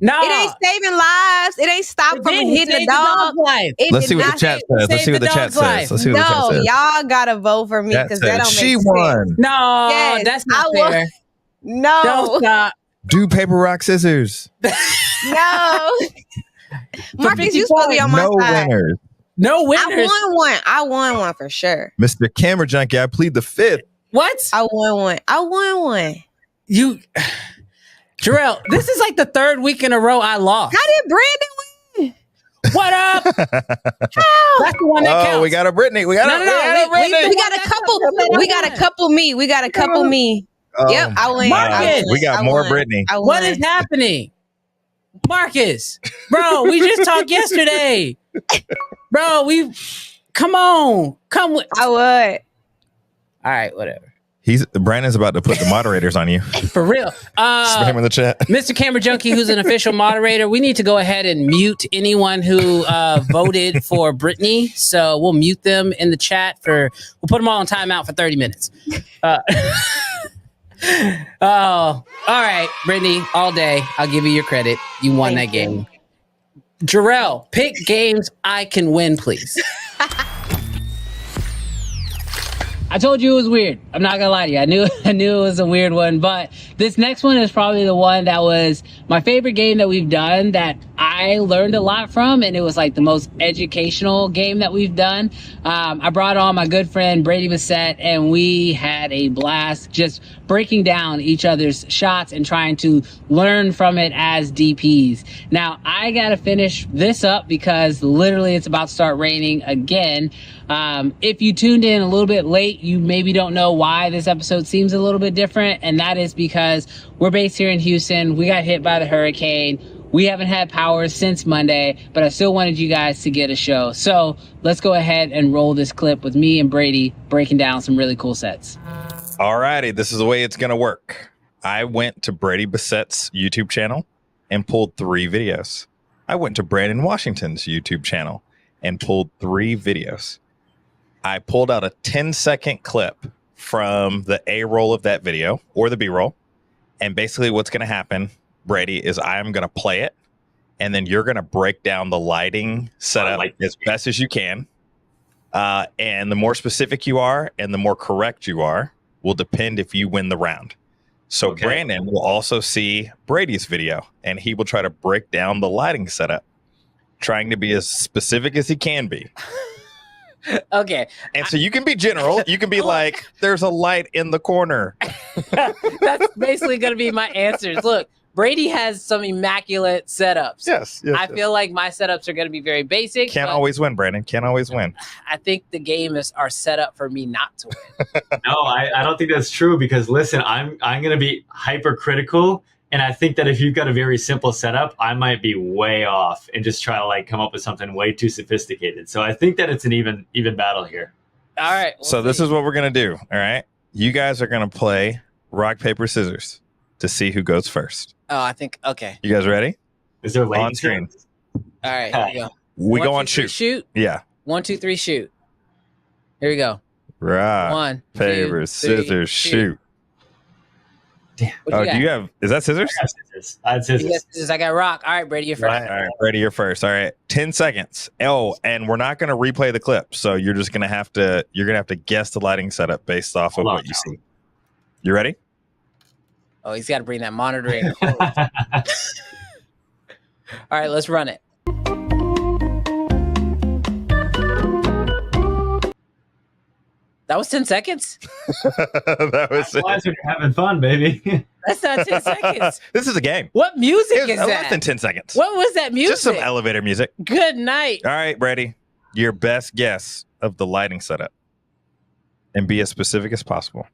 Speaker 3: No.
Speaker 6: It ain't saving lives. It ain't stopping from hitting the dog. It
Speaker 1: Let's
Speaker 6: did
Speaker 1: see what the
Speaker 6: not
Speaker 1: chat
Speaker 6: save-
Speaker 1: says. Let's see what the
Speaker 3: Save the
Speaker 1: chat
Speaker 3: dog's life.
Speaker 1: says. Let's see what the chat
Speaker 6: No,
Speaker 1: says.
Speaker 6: y'all gotta vote for me
Speaker 1: Chat
Speaker 6: because
Speaker 1: says
Speaker 6: that don't make
Speaker 1: she
Speaker 6: sense.
Speaker 1: won.
Speaker 3: No,
Speaker 6: Yes,
Speaker 3: that's not
Speaker 6: I won.
Speaker 3: fair.
Speaker 6: No,
Speaker 3: Don't stop.
Speaker 1: Do paper, rock, scissors.
Speaker 6: no. Marcus, you supposed to be on my
Speaker 1: No
Speaker 6: side.
Speaker 1: winners.
Speaker 3: No
Speaker 6: I
Speaker 3: winners.
Speaker 6: won one. I won one for sure.
Speaker 1: Mr. Camera Junkie, I plead the fifth.
Speaker 3: What?
Speaker 6: I won one.
Speaker 3: You, Jarrell, this is like the third week in a row I lost.
Speaker 6: How did Brandon win?
Speaker 3: What up? That's the one that counts.
Speaker 1: Oh, we got a Brittany. We got a Brittany.
Speaker 6: We got a couple. We got a couple me. We got a couple me. Yep, I win.
Speaker 3: Marcus.
Speaker 6: I win.
Speaker 1: We got
Speaker 6: I
Speaker 1: more
Speaker 6: won.
Speaker 1: Brittany.
Speaker 6: I won.
Speaker 3: What is happening? Marcus, bro, we just talked yesterday. Bro, come on. Come with.
Speaker 6: I would.
Speaker 3: All right, whatever.
Speaker 1: Brandon's about to put the moderators on you.
Speaker 3: For real.
Speaker 1: Spam in the chat.
Speaker 3: Mr. Camera Junkie, who's an official moderator, we need to go ahead and mute anyone who voted for Brittany. So we'll mute them in the chat we'll put them all on timeout for 30 minutes. Oh, all right, Brittany, all day. I'll give you your credit. You won that game. Jarrell, pick games I can win, please. I told you it was weird. I'm not gonna lie to you. I knew it was a weird one, but this next one is probably the one that was my favorite game that we've done that I learned a lot from, and it was like the most educational game that we've done. I brought on my good friend Brady Bissett, and we had a blast just breaking down each other's shots and trying to learn from it as DPs. Now, I gotta finish this up because literally it's about to start raining again. If you tuned in a little bit late, you maybe don't know why this episode seems a little bit different, and that is because we're based here in Houston. We got hit by the hurricane. We haven't had power since Monday, but I still wanted you guys to get a show. So let's go ahead and roll this clip with me and Brady breaking down some really cool sets.
Speaker 1: All righty, this is the way it's going to work. I went to Brady Bassett's YouTube channel and pulled 3 videos. I went to Brandon Washington's YouTube channel and pulled 3 videos. I pulled out a 10-second clip from the A roll of that video or the B roll. And basically what's going to happen, Brady, is I'm going to play it. And then you're going to break down the lighting setup as best as you can. And the more specific you are and the more correct you are will depend if you win the round. So okay. Brandon will also see Brady's video and he will try to break down the lighting setup, trying to be as specific as he can be.
Speaker 3: Okay.
Speaker 1: And so you can be general. You can be like, there's a light in the corner.
Speaker 3: That's basically going to be my answers. Look, Brady has some immaculate setups.
Speaker 1: Yes.
Speaker 3: I feel like my setups are going to be very basic.
Speaker 1: Can't always win, Brandon. Can't always win.
Speaker 3: I think the game are set up for me not to win.
Speaker 8: No, I don't think that's true because listen, I'm going to be hypercritical. And I think that if you've got a very simple setup, I might be way off and just try to like come up with something way too sophisticated. So I think that it's an even battle here.
Speaker 3: All right.
Speaker 1: So this is what we're going to do. All right. You guys are going to play rock, paper, scissors to see who goes first.
Speaker 3: Oh, I think. Okay.
Speaker 1: You guys ready?
Speaker 8: Is there
Speaker 1: on screen?
Speaker 3: All right. Here we go.
Speaker 1: We
Speaker 3: One,
Speaker 1: go
Speaker 3: two,
Speaker 1: on
Speaker 3: three,
Speaker 1: shoot.
Speaker 3: Shoot.
Speaker 1: Yeah.
Speaker 3: 1, 2, 3, shoot. Here we go.
Speaker 1: Rock,
Speaker 3: 1,
Speaker 1: paper,
Speaker 3: 2, 3,
Speaker 1: scissors, shoot.
Speaker 8: Damn.
Speaker 1: Oh, do you have? Is that scissors?
Speaker 8: I got scissors. I had scissors.
Speaker 3: I got rock. All right, Brady, you're first.
Speaker 1: All right, Brady, you're first. All right, 10 seconds. Oh, and we're not going to replay the clip, so you're just going to have to. You're going to have to guess the lighting setup based off of what you see. You ready?
Speaker 3: Oh, he's got to bring that monitor in. All right, let's run it. That was 10 seconds?
Speaker 1: That was
Speaker 8: it. When you're having fun, baby.
Speaker 3: That's not 10 seconds.
Speaker 1: This is a game.
Speaker 3: What music is that?
Speaker 1: Less than 10 seconds.
Speaker 3: What was that music?
Speaker 1: Just some elevator music.
Speaker 3: Good night.
Speaker 1: All right, Brady. Your best guess of the lighting setup. And be as specific as possible.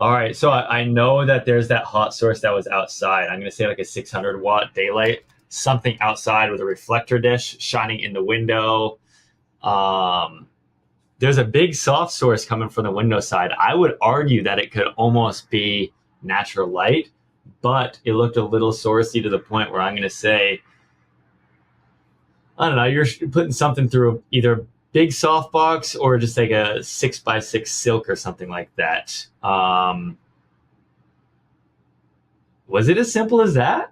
Speaker 8: All right. So I know that there's that hot source that was outside. I'm going to say like a 600 watt daylight. Something outside with a reflector dish shining in the window. There's a big soft source coming from the window side. I would argue that it could almost be natural light, but it looked a little sourcey to the point where I'm going to say, I don't know, you're putting something through either big softbox or just like a 6x6 silk or something like that. Was it as simple as that?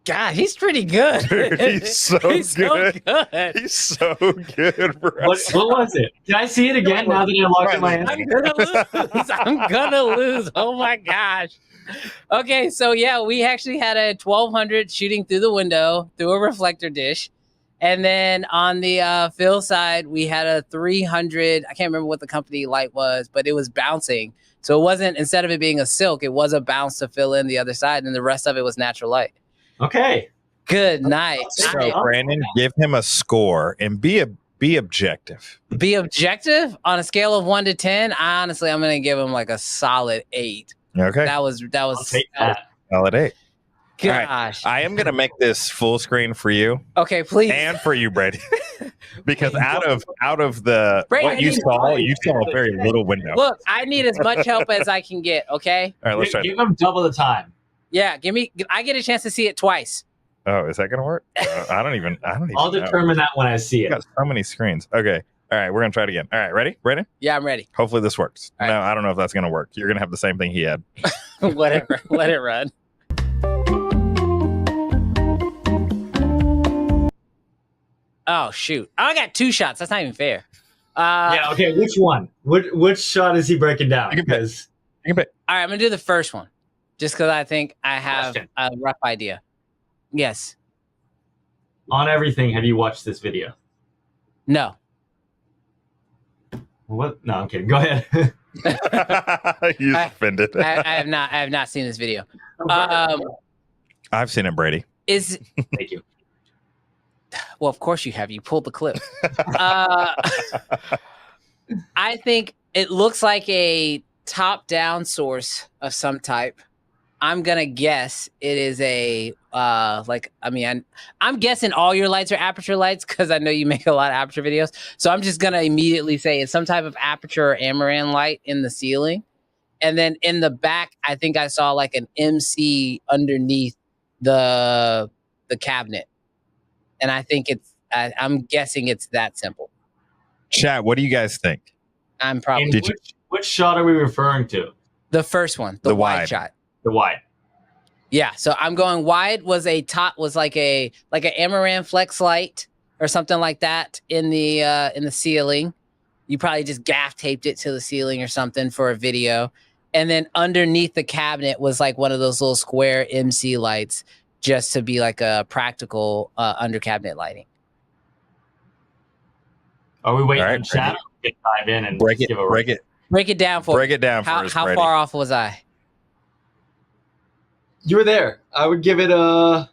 Speaker 3: God, he's pretty good.
Speaker 1: Dude, he's so good.
Speaker 3: So good.
Speaker 1: He's so good, bro.
Speaker 8: What was it? Can I see it again now that I locked in my hand?
Speaker 3: I'm gonna lose. I'm gonna lose. Oh my gosh. Okay, so yeah, we actually had a 1200 shooting through the window through a reflector dish. And then on the fill side, we had a 300. I can't remember what the company light was, but it was bouncing. So it wasn't, instead of it being a silk, it was a bounce to fill in the other side. And the rest of it was natural light.
Speaker 8: Okay.
Speaker 3: Good night.
Speaker 1: So, Brandon, give him a score and be objective.
Speaker 3: Be objective on a scale of 1 to 10. Honestly, I'm going to give him like a solid 8.
Speaker 1: Okay.
Speaker 3: That was
Speaker 8: I'll take that.
Speaker 1: Solid 8.
Speaker 3: Gosh.
Speaker 1: Right. I am going to make this full screen for you.
Speaker 3: Okay, please.
Speaker 1: And for you, Brady. Because out of the
Speaker 3: Brady,
Speaker 1: what you saw a very little window.
Speaker 3: Look, I need as much help as I can get, okay?
Speaker 1: All right, let's try.
Speaker 8: Give him double the time.
Speaker 3: Yeah, I get a chance to see it twice.
Speaker 1: Oh, is that going to work? I don't even
Speaker 8: I'll determine that when I see it.
Speaker 1: Got so many screens. Okay. All right, we're going to try it again. All right, ready? Brandon?
Speaker 3: Yeah, I'm ready.
Speaker 1: Hopefully this works.
Speaker 3: All
Speaker 1: No,
Speaker 3: right.
Speaker 1: I don't know if that's going to work. You're going to have the same thing he had.
Speaker 3: Whatever. Let it run. Oh, shoot. I got 2 shots. That's not even fair.
Speaker 8: Yeah, okay, which one? Which shot is he breaking down?
Speaker 1: You can pick.
Speaker 3: All right, I'm going to do the first one. Just because I think I have a rough idea. Yes.
Speaker 8: On everything, have you watched this video?
Speaker 3: No.
Speaker 8: What? No, I'm kidding. Go ahead.
Speaker 1: You offended.
Speaker 3: I have not seen this video.
Speaker 1: I've seen it, Brady.
Speaker 3: Is
Speaker 8: Thank you.
Speaker 3: Well, of course you have. You pulled the clip. I think it looks like a top-down source of some type. I'm gonna guess it is a I'm guessing all your lights are aperture lights because I know you make a lot of aperture videos. So I'm just gonna immediately say it's some type of aperture or Amaran light in the ceiling. And then in the back, I think I saw like an MC underneath the cabinet. And I think I'm guessing it's that simple.
Speaker 1: Chat, what do you guys think?
Speaker 3: I'm probably
Speaker 8: And which shot are we referring to?
Speaker 3: the first one, the wide shot.
Speaker 8: The wide.
Speaker 3: Yeah, so I'm going wide was like a Amaran flex light or something like that in the ceiling. You probably just gaff taped it to the ceiling or something for a video. And then underneath the cabinet was like one of those little square MC lights just to be like a practical under cabinet lighting.
Speaker 8: Are we waiting
Speaker 1: All right,
Speaker 8: on chat? Get dive in and
Speaker 1: Break
Speaker 8: just
Speaker 1: it
Speaker 8: give a
Speaker 1: break it
Speaker 3: Break it down for
Speaker 1: break
Speaker 3: me.
Speaker 1: it down for us,
Speaker 3: How
Speaker 1: Brady.
Speaker 3: far off was I?
Speaker 5: You were there. I would give it a.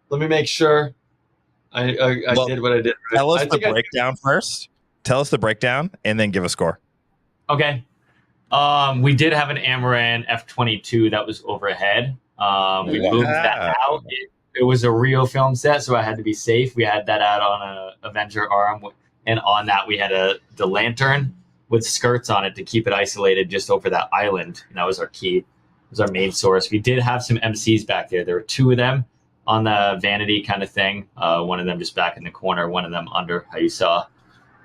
Speaker 5: Let me make sure. I
Speaker 1: Well,
Speaker 5: did what I did. Right?
Speaker 1: Tell us
Speaker 5: I
Speaker 1: the
Speaker 5: think I-
Speaker 1: breakdown first. Tell us the breakdown and then give a score.
Speaker 8: Okay. We did have an Amaran F22 that was overhead. We moved that out. It was a real film set, so I had to be safe. We had that out on a Avenger arm, and on that we had the lantern with skirts on it to keep it isolated just over that island. And that was our key. It was our main source. We did have some MCs back there. There were two of them on the vanity kind of thing. One of them just back in the corner, one of them under, how you saw.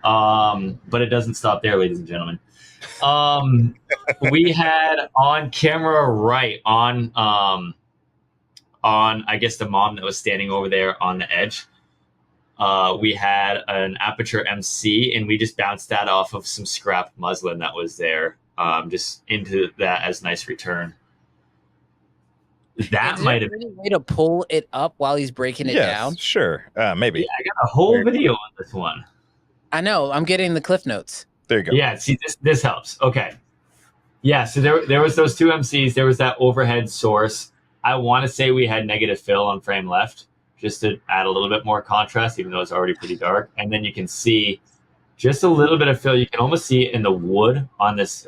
Speaker 8: But it doesn't stop there, ladies and gentlemen. We had on camera right on I guess the mom that was standing over there on the edge. We had an aperture MC, and we just bounced that off of some scrap muslin that was there, just into that as nice return. That might have
Speaker 3: been a way to pull it up while he's breaking it down.
Speaker 1: Sure. Maybe.
Speaker 8: Yeah, I got a whole video on this one.
Speaker 3: I know. I'm getting the cliff notes.
Speaker 1: There you go.
Speaker 8: Yeah, see, this helps. Okay. Yeah, so there was those two MCs. There was that overhead source. I want to say we had negative fill on frame left, just to add a little bit more contrast, even though it's already pretty dark. And then you can see just a little bit of fill. You can almost see it in the wood on this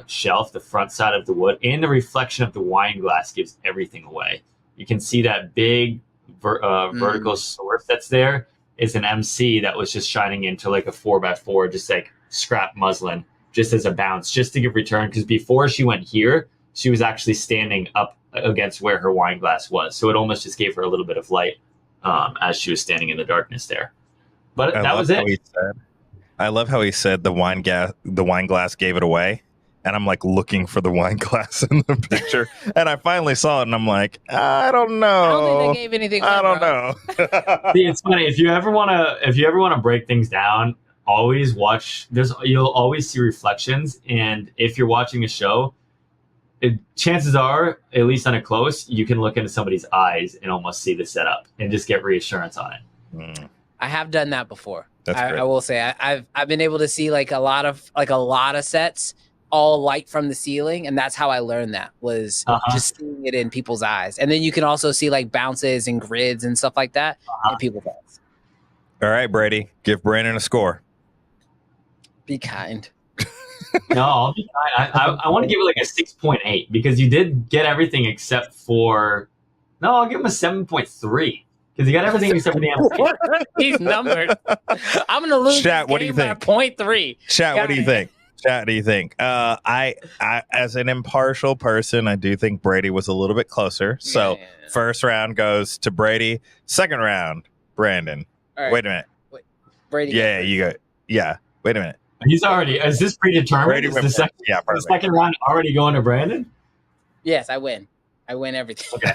Speaker 8: shelf, the front side of the wood, and the reflection of the wine glass gives everything away. You can see that big vertical source that's there is an MC that was just shining into like a 4x4, just like scrap muslin, just as a bounce, just to give return. Because before she went here, she was actually standing up against where her wine glass was. So it almost just gave her a little bit of light as she was standing in the darkness there. But that was it.
Speaker 1: I love how he said the wine glass gave it away. And I'm like looking for the wine glass in the picture. And I finally saw it and I'm like, I don't know.
Speaker 3: I don't think they gave anything.
Speaker 1: I don't know.
Speaker 8: See, it's funny. If you ever want to break things down, always watch. You'll always see reflections. And if you're watching a show, chances are, at least on a close, you can look into somebody's eyes and almost see the setup and just get reassurance on it.
Speaker 3: I have done that before.
Speaker 1: That's great.
Speaker 3: I will say I've been able to see like a lot of sets all light from the ceiling, and that's how I learned that was just seeing it in people's eyes. And then you can also see like bounces and grids and stuff like that in people's eyes.
Speaker 1: All right, Brady, give Brandon a score.
Speaker 3: Be kind.
Speaker 8: No, I'll be fine. I want to give it like a 6.8 because you did get everything except for. No, I'll give him a 7.3 because you got everything except for the MC.
Speaker 3: He's numbered. I'm gonna lose.
Speaker 1: Chat,
Speaker 3: this
Speaker 1: what do you
Speaker 3: game
Speaker 1: think?
Speaker 3: by 0.3.
Speaker 1: Chat, what do you think? Chat, what do you think? I, as an impartial person, I do think Brady was a little bit closer. So first round goes to Brady. Second round, Brandon.
Speaker 3: All right.
Speaker 1: Wait a minute.
Speaker 3: Brady.
Speaker 1: Yeah, you go. Yeah. Wait a minute.
Speaker 8: He's already. Is this predetermined?
Speaker 1: Brady
Speaker 8: Is
Speaker 1: went
Speaker 8: the
Speaker 1: first. Yeah,
Speaker 8: the
Speaker 1: perfect.
Speaker 8: second round already going to Brandon?
Speaker 3: Yes, I win. I win everything.
Speaker 8: Okay.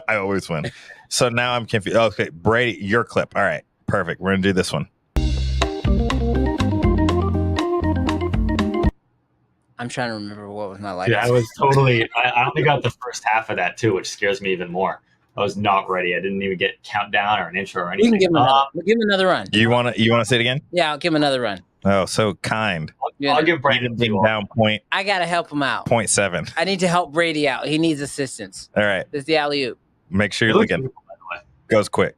Speaker 1: I always win. So now I'm confused. Okay, Brady, your clip. All right, perfect. We're gonna do this one.
Speaker 3: I'm trying to remember what was my life.
Speaker 8: Yeah, I was totally. I only got the first half of that too, which scares me even more. I was not ready. I didn't even get countdown or an intro or
Speaker 3: We
Speaker 8: anything.
Speaker 3: can give him another run.
Speaker 1: You wanna say it again?
Speaker 3: Yeah, I'll give him another run.
Speaker 1: Oh, so kind.
Speaker 8: I'll give Brandon
Speaker 1: Even down
Speaker 3: I gotta help him out.
Speaker 1: 0.7.
Speaker 3: I need to help Brady out. He needs assistance.
Speaker 1: All right.
Speaker 3: This is the alley-oop.
Speaker 1: Make sure
Speaker 8: It
Speaker 1: you're
Speaker 8: looks
Speaker 1: looking.
Speaker 8: beautiful, by the way.
Speaker 1: Goes quick.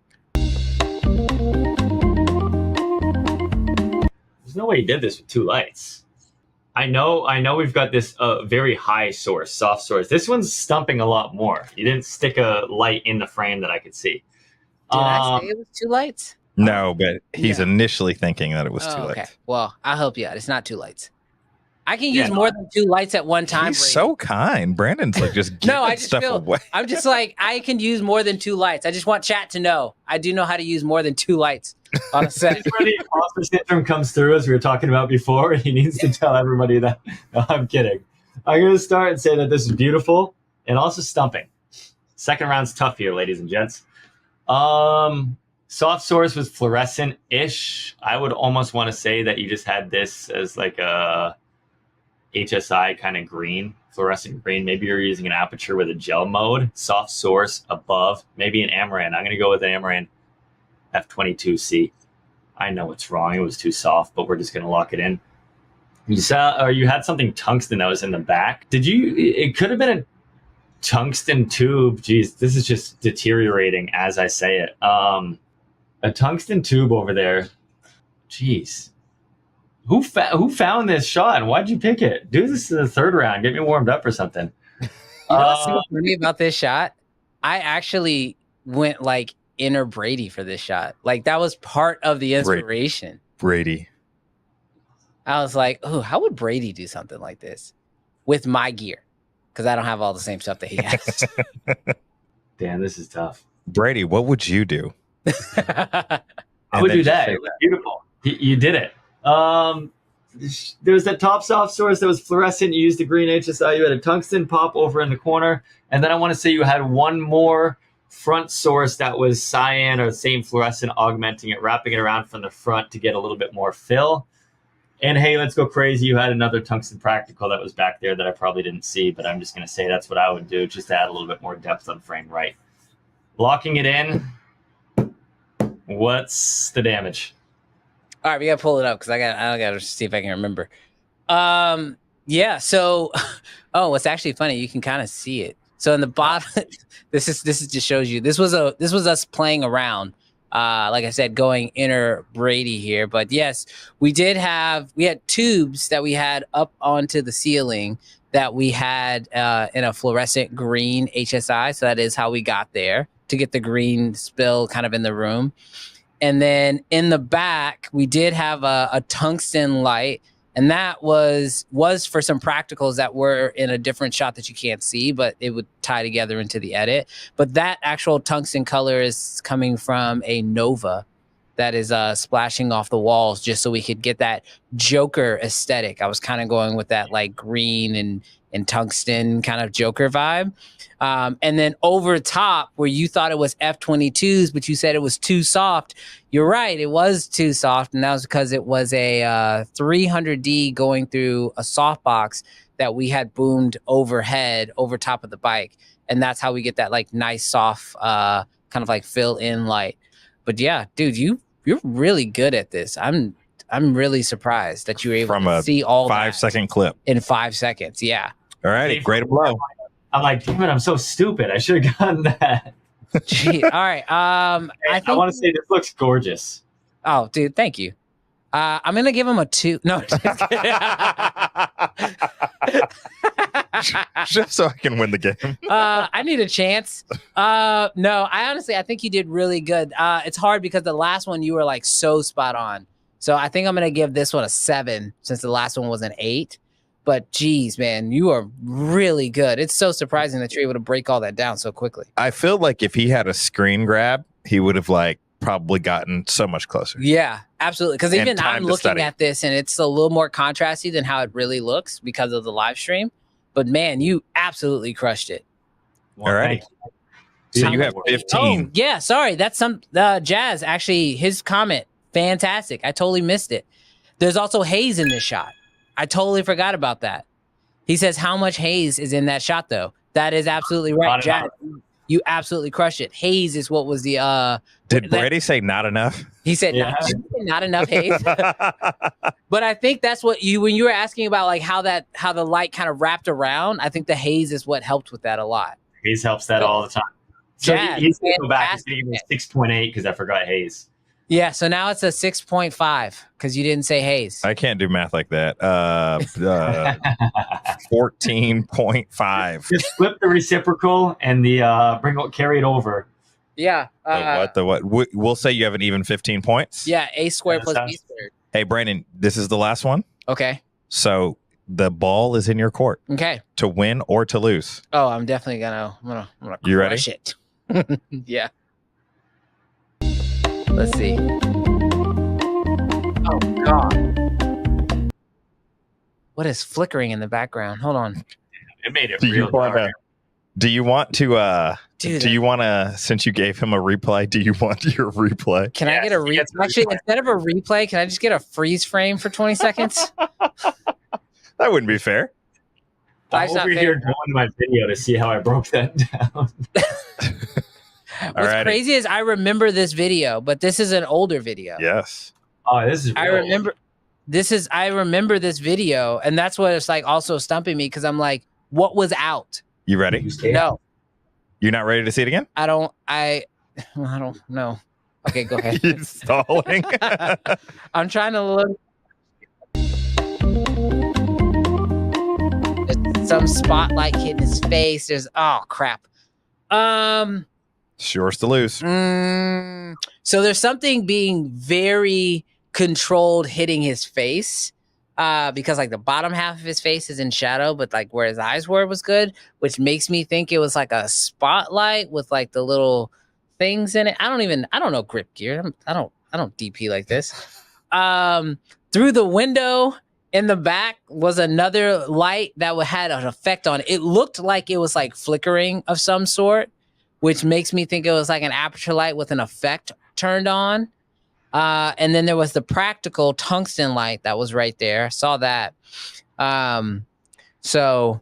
Speaker 8: There's no way he did this with 2 lights. I know we've got this very high source, soft source. This one's stumping a lot more. You didn't stick a light in the frame that I could see.
Speaker 3: Did I say it was 2 lights?
Speaker 1: No, but he's initially thinking that it was 2
Speaker 3: Okay.
Speaker 1: lights.
Speaker 3: Well, I'll help you out. It's not 2 lights. I can use more than 2 lights at one time.
Speaker 1: He's
Speaker 3: Brady.
Speaker 1: so kind. Brandon's like just giving
Speaker 3: No, I just
Speaker 1: stuff
Speaker 3: feel
Speaker 1: away.
Speaker 3: I'm just like I can use more than 2 lights. I just want chat to know I do know how to use more than 2 lights on a set.
Speaker 8: Where the imposter syndrome comes through, as we were talking about before. He needs to tell everybody that. No, I'm kidding. I'm going to start and say that this is beautiful and also stumping. Second round's tough here, ladies and gents. Soft source was fluorescent-ish. I would almost want to say that you just had this as like a HSI kind of green, fluorescent green. Maybe you're using an aperture with a gel mode. Soft source above, maybe an Amaran. I'm going to go with an Amaran F22C. I know it's wrong. It was too soft, but we're just going to lock it in. You saw, or you had something tungsten that was in the back. Did you? It could have been a tungsten tube. Jeez, this is just deteriorating as I say it. A tungsten tube over there. Jeez. Who found this shot and why'd you pick it? Do this in the 3rd round. Get me warmed up or something.
Speaker 3: You know what's so funny about this shot? I actually went like inner Brady for this shot. Like that was part of the inspiration.
Speaker 1: Brady.
Speaker 3: I was like, oh, how would Brady do something like this with my gear? Because I don't have all the same stuff that he has.
Speaker 8: Damn, this is tough.
Speaker 1: Brady, what would you do?
Speaker 8: I would do that. It was beautiful. You did it. There was that top soft source that was fluorescent. You used the green HSI. You had a tungsten pop over in the corner. And then I want to say you had one more front source that was cyan or the same fluorescent, augmenting it, wrapping it around from the front to get a little bit more fill. And hey, let's go crazy. You had another tungsten practical that was back there that I probably didn't see, but I'm just going to say that's what I would do, just to add a little bit more depth on frame right. Locking it in. What's the damage?
Speaker 3: All right, we gotta pull it up because I gotta see if I can remember. Yeah. So, it's actually funny. You can kind of see it. So in the bottom, this is just shows you. This was us playing around. Like I said, going inner Brady here. But yes, we had tubes that we had up onto the ceiling that we had in a fluorescent green HSI. So that is how we got there, to get the green spill kind of in the room. And then in the back, we did have a tungsten light, and that was for some practicals that were in a different shot that you can't see, but it would tie together into the edit. But that actual tungsten color is coming from a Nova that is splashing off the walls, just so we could get that Joker aesthetic. I was kind of going with that like green and tungsten kind of Joker vibe. And then over top, where you thought it was F22s, but you said it was too soft. You're right, it was too soft, and that was because it was a 300D going through a softbox that we had boomed overhead over top of the bike, and that's how we get that like nice soft kind of like fill in light. But yeah, dude, you're really good at this. I'm really surprised that you were able to see all
Speaker 1: 5-second clip
Speaker 3: in 5 seconds. Yeah.
Speaker 1: All right, great to blow.
Speaker 8: I'm like, damn it, I'm so stupid. I should have gotten that.
Speaker 3: Gee, all right. I
Speaker 8: want to say this looks gorgeous.
Speaker 3: Oh, dude, thank you. I'm gonna give him a 2. No, just kidding.
Speaker 1: Just so I can win the game.
Speaker 3: I need a chance. No, I think you did really good. It's hard because the last one you were like so spot on. So I think I'm gonna give this one a 7 since the last one was an 8. But geez, man, you are really good. It's so surprising that you're able to break all that down so quickly.
Speaker 1: I feel like if he had a screen grab, he would have like probably gotten so much closer.
Speaker 3: Yeah, absolutely. Because even I'm looking
Speaker 1: study.
Speaker 3: at this and it's a little more contrasty than how it really looks because of the live stream. But man, you absolutely crushed it.
Speaker 1: All right. So you have 15.
Speaker 3: Oh, yeah, sorry. That's some Jazz. Actually, his comment, fantastic. I totally missed it. There's also haze in this shot. I totally forgot about that. He says, how much haze is in that shot, though? That is absolutely right. Jazz, you absolutely crushed it. Haze is what was the...
Speaker 1: Did Brady say not enough?
Speaker 3: He said, not enough haze. But I think that's what when you were asking about like how the light kind of wrapped around, I think the haze is what helped with that a lot.
Speaker 8: Haze helps that all the time. So
Speaker 3: Jazz,
Speaker 8: he's going to go back. He's
Speaker 3: fantastic.
Speaker 8: going to give me 6.8 because I forgot Hayes.
Speaker 3: Yeah, so now it's a 6.5 because you didn't say Hayes.
Speaker 1: I can't do math like that. 14.5.
Speaker 8: Just flip the reciprocal and carry it over.
Speaker 3: Yeah.
Speaker 1: The what? We'll say you have an even 15 points.
Speaker 3: Yeah, A squared
Speaker 8: Yeah,
Speaker 3: plus
Speaker 8: sounds-
Speaker 3: B squared.
Speaker 1: Hey, Brandon, this is the last one.
Speaker 3: Okay.
Speaker 1: So the ball is in your court
Speaker 3: Okay.
Speaker 1: to win or to lose.
Speaker 3: Oh, I'm definitely gonna
Speaker 1: You ready?
Speaker 3: crush it. Yeah. Let's see. Oh God. What is flickering in the background? Hold on.
Speaker 8: It made it
Speaker 1: Do you
Speaker 8: real
Speaker 1: want
Speaker 8: dark.
Speaker 1: to? Do you want to?
Speaker 3: Dude,
Speaker 1: do you want to? Since you gave him a replay, do you want your replay?
Speaker 3: Can I
Speaker 8: Yes,
Speaker 3: get a
Speaker 8: he gets a
Speaker 3: Actually,
Speaker 8: replay.
Speaker 3: instead of a replay, can I just get a freeze frame for 20 seconds?
Speaker 1: That wouldn't be fair.
Speaker 8: I'm
Speaker 3: Life's not
Speaker 8: over
Speaker 3: fair.
Speaker 8: here going to my video to see how I broke that down.
Speaker 3: What's
Speaker 1: Alrighty.
Speaker 3: crazy is I remember this video, but this is an older video.
Speaker 1: Yes.
Speaker 8: Oh, this is real.
Speaker 3: I remember this video, and that's what it's like also stumping me because I'm like, what was out?
Speaker 1: You ready?
Speaker 3: No,
Speaker 1: You're not ready to see it again?
Speaker 3: I don't know. Okay, go ahead.
Speaker 1: You're stalling.
Speaker 3: I'm trying to look. There's some spotlight hitting his face. There's crap.
Speaker 1: It's yours to lose.
Speaker 3: So there's something being very controlled hitting his face. Because like the bottom half of his face is in shadow, but like where his eyes were was good, which makes me think it was like a spotlight with like the little things in it. I don't know grip gear. I don't DP like this. Through the window in the back was another light that had an effect on it. It looked like it was like flickering of some sort, which makes me think it was like an aperture light with an effect turned on. And then there was the practical tungsten light that was right there. Saw that. So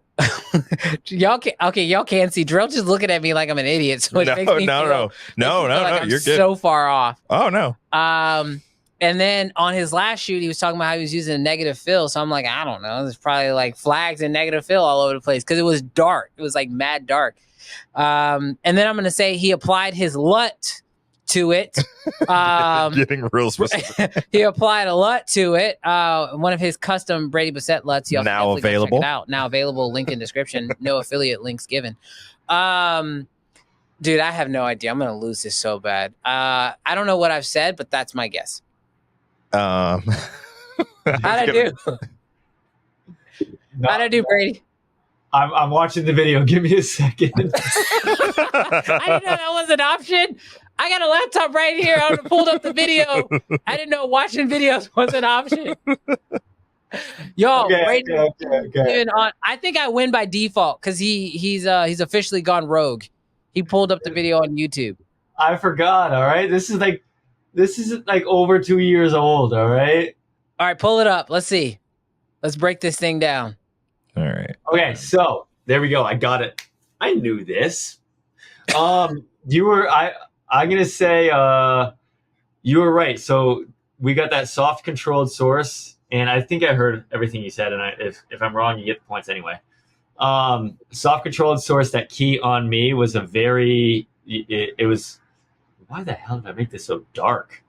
Speaker 3: y'all can't see. Drill just looking at me like I'm an idiot. So it makes me feel like I'm
Speaker 1: you're good.
Speaker 3: so far off.
Speaker 1: Oh no.
Speaker 3: And then on his last shoot, he was talking about how he was using a negative fill. So I'm like, I don't know. There's probably like flags and negative fill all over the place because it was dark. It was like mad dark. And then I'm going to say he applied his LUT to it.
Speaker 1: Getting real specific.
Speaker 3: He applied a LUT to it. One of his custom Brady Bissett LUTs. You
Speaker 1: Now
Speaker 3: definitely go
Speaker 1: available?
Speaker 3: Check it out. Now available. Link in description. No affiliate links given. Dude, I have no idea. I'm going to lose this so bad. I don't know what I've said, but that's my guess. How'd I do?
Speaker 8: No,
Speaker 3: How'd I do, Brady?
Speaker 8: I'm watching the video. Give me a second.
Speaker 3: I didn't know that was an option. I got a laptop right here. I pulled up the video. I didn't know watching videos was an option. Yo, Brady, even on. I think I win by default because he's officially gone rogue. He pulled up the video on YouTube.
Speaker 8: I forgot. All right, this is like over 2 years old. All right.
Speaker 3: All right, pull it up. Let's see. Let's break this thing down.
Speaker 1: All right.
Speaker 8: Okay, so there we go. I got it. I knew this. I'm gonna say you were right. So we got that soft controlled source, and I think I heard everything you said. And if I'm wrong, you get the points anyway. Soft controlled source. That key on me was it was. Why the hell did I make this so dark?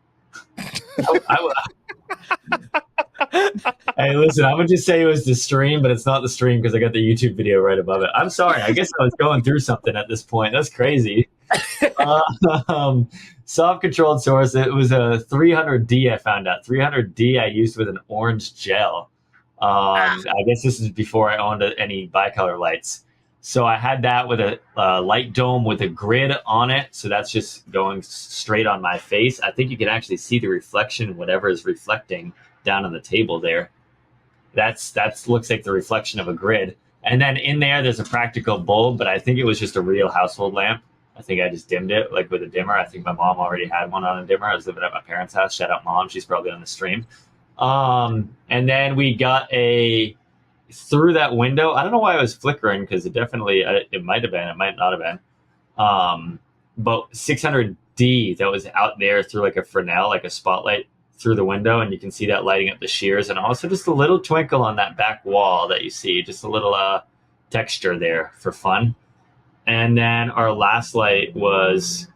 Speaker 8: Hey, listen, I'm gonna just say it was the stream, but it's not the stream because I got the YouTube video right above it. I'm sorry. I guess I was going through something at this point. That's crazy. Soft controlled source. It was a 300D. I found out 300D. I used with an orange gel. I guess this is before I owned any bicolor lights. So I had that with a light dome with a grid on it. So that's just going straight on my face. I think you can actually see the reflection, whatever is reflecting down on the table there. That's looks like the reflection of a grid. And then in there's a practical bulb, but I think it was just a real household lamp. I think I just dimmed it like with a dimmer. I think my mom already had one on a dimmer. I was living at my parents' house. Shout out mom. She's probably on the stream. And then we got through that window. I don't know why it was flickering because it might have been, it might not have been. But 600D that was out there through like a Fresnel, like a spotlight through the window, and you can see that lighting up the shears, and also just a little twinkle on that back wall that you see, just a little texture there for fun. And then our last light was,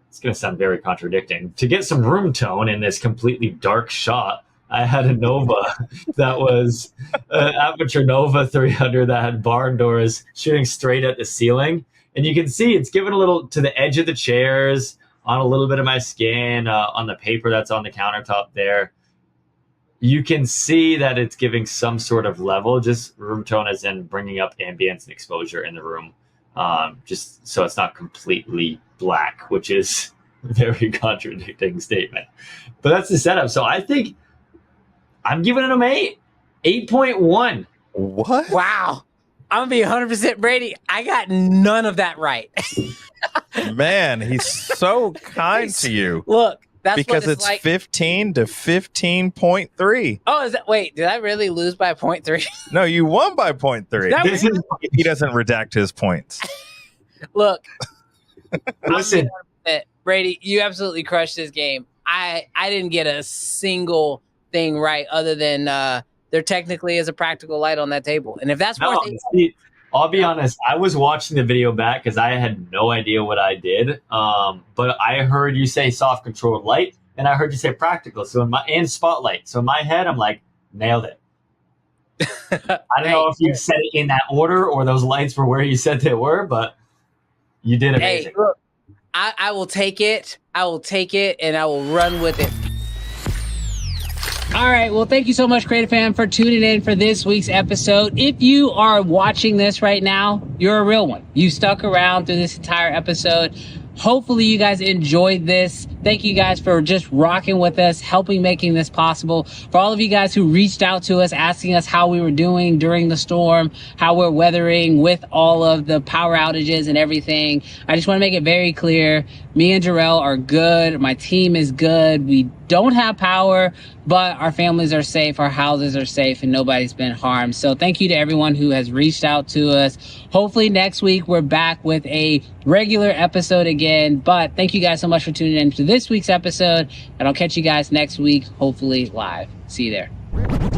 Speaker 8: it's going to sound very contradicting. To get some room tone in this completely dark shot, I had a Nova that was an Aperture Nova 300 that had barn doors shooting straight at the ceiling. And you can see it's given a little to the edge of the chairs, on a little bit of my skin, on the paper that's on the countertop there. You can see that it's giving some sort of level, just room tone as in bringing up ambience and exposure in the room, just so it's not completely black, which is a very contradicting statement. But that's the setup. So I think I'm giving it an 8.1.
Speaker 1: What?
Speaker 3: Wow. I'm going to be 100% Brady. I got none of that right.
Speaker 1: Man, he's so kind to you.
Speaker 3: Look, that's
Speaker 1: because
Speaker 3: what
Speaker 1: it's
Speaker 3: like.
Speaker 1: 15 to 15.3.
Speaker 3: Oh, is that? Wait, did I really lose by 0.3?
Speaker 1: No, you won by 0.3. He doesn't redact his points.
Speaker 3: Look,
Speaker 8: listen,
Speaker 3: Brady, you absolutely crushed this game. I didn't get a single thing right other than there technically is a practical light on that table. And if that's worth it,
Speaker 8: I'll be honest, I was watching the video back because I had no idea what I did. But I heard you say soft controlled light and I heard you say practical. So and spotlight. So in my head, I'm like, nailed it. I don't know if you said it in that order or those lights were where you said they were, but you did amazing.
Speaker 3: Hey, look, I will take it. I will take it and I will run with it. All right. Well, thank you so much, Creative Fam, for tuning in for this week's episode. If you are watching this right now, you're a real one. You stuck around through this entire episode. Hopefully you guys enjoyed this. Thank you guys for just rocking with us, helping making this possible. For all of you guys who reached out to us, asking us how we were doing during the storm, how we're weathering with all of the power outages and everything. I just want to make it very clear. Me and Jarrell are good. My team is good. We don't have power, but our families are safe. Our houses are safe and nobody's been harmed. So thank you to everyone who has reached out to us. Hopefully next week we're back with a regular episode again. But thank you guys so much for tuning in to this week's episode. And I'll catch you guys next week, hopefully live. See you there.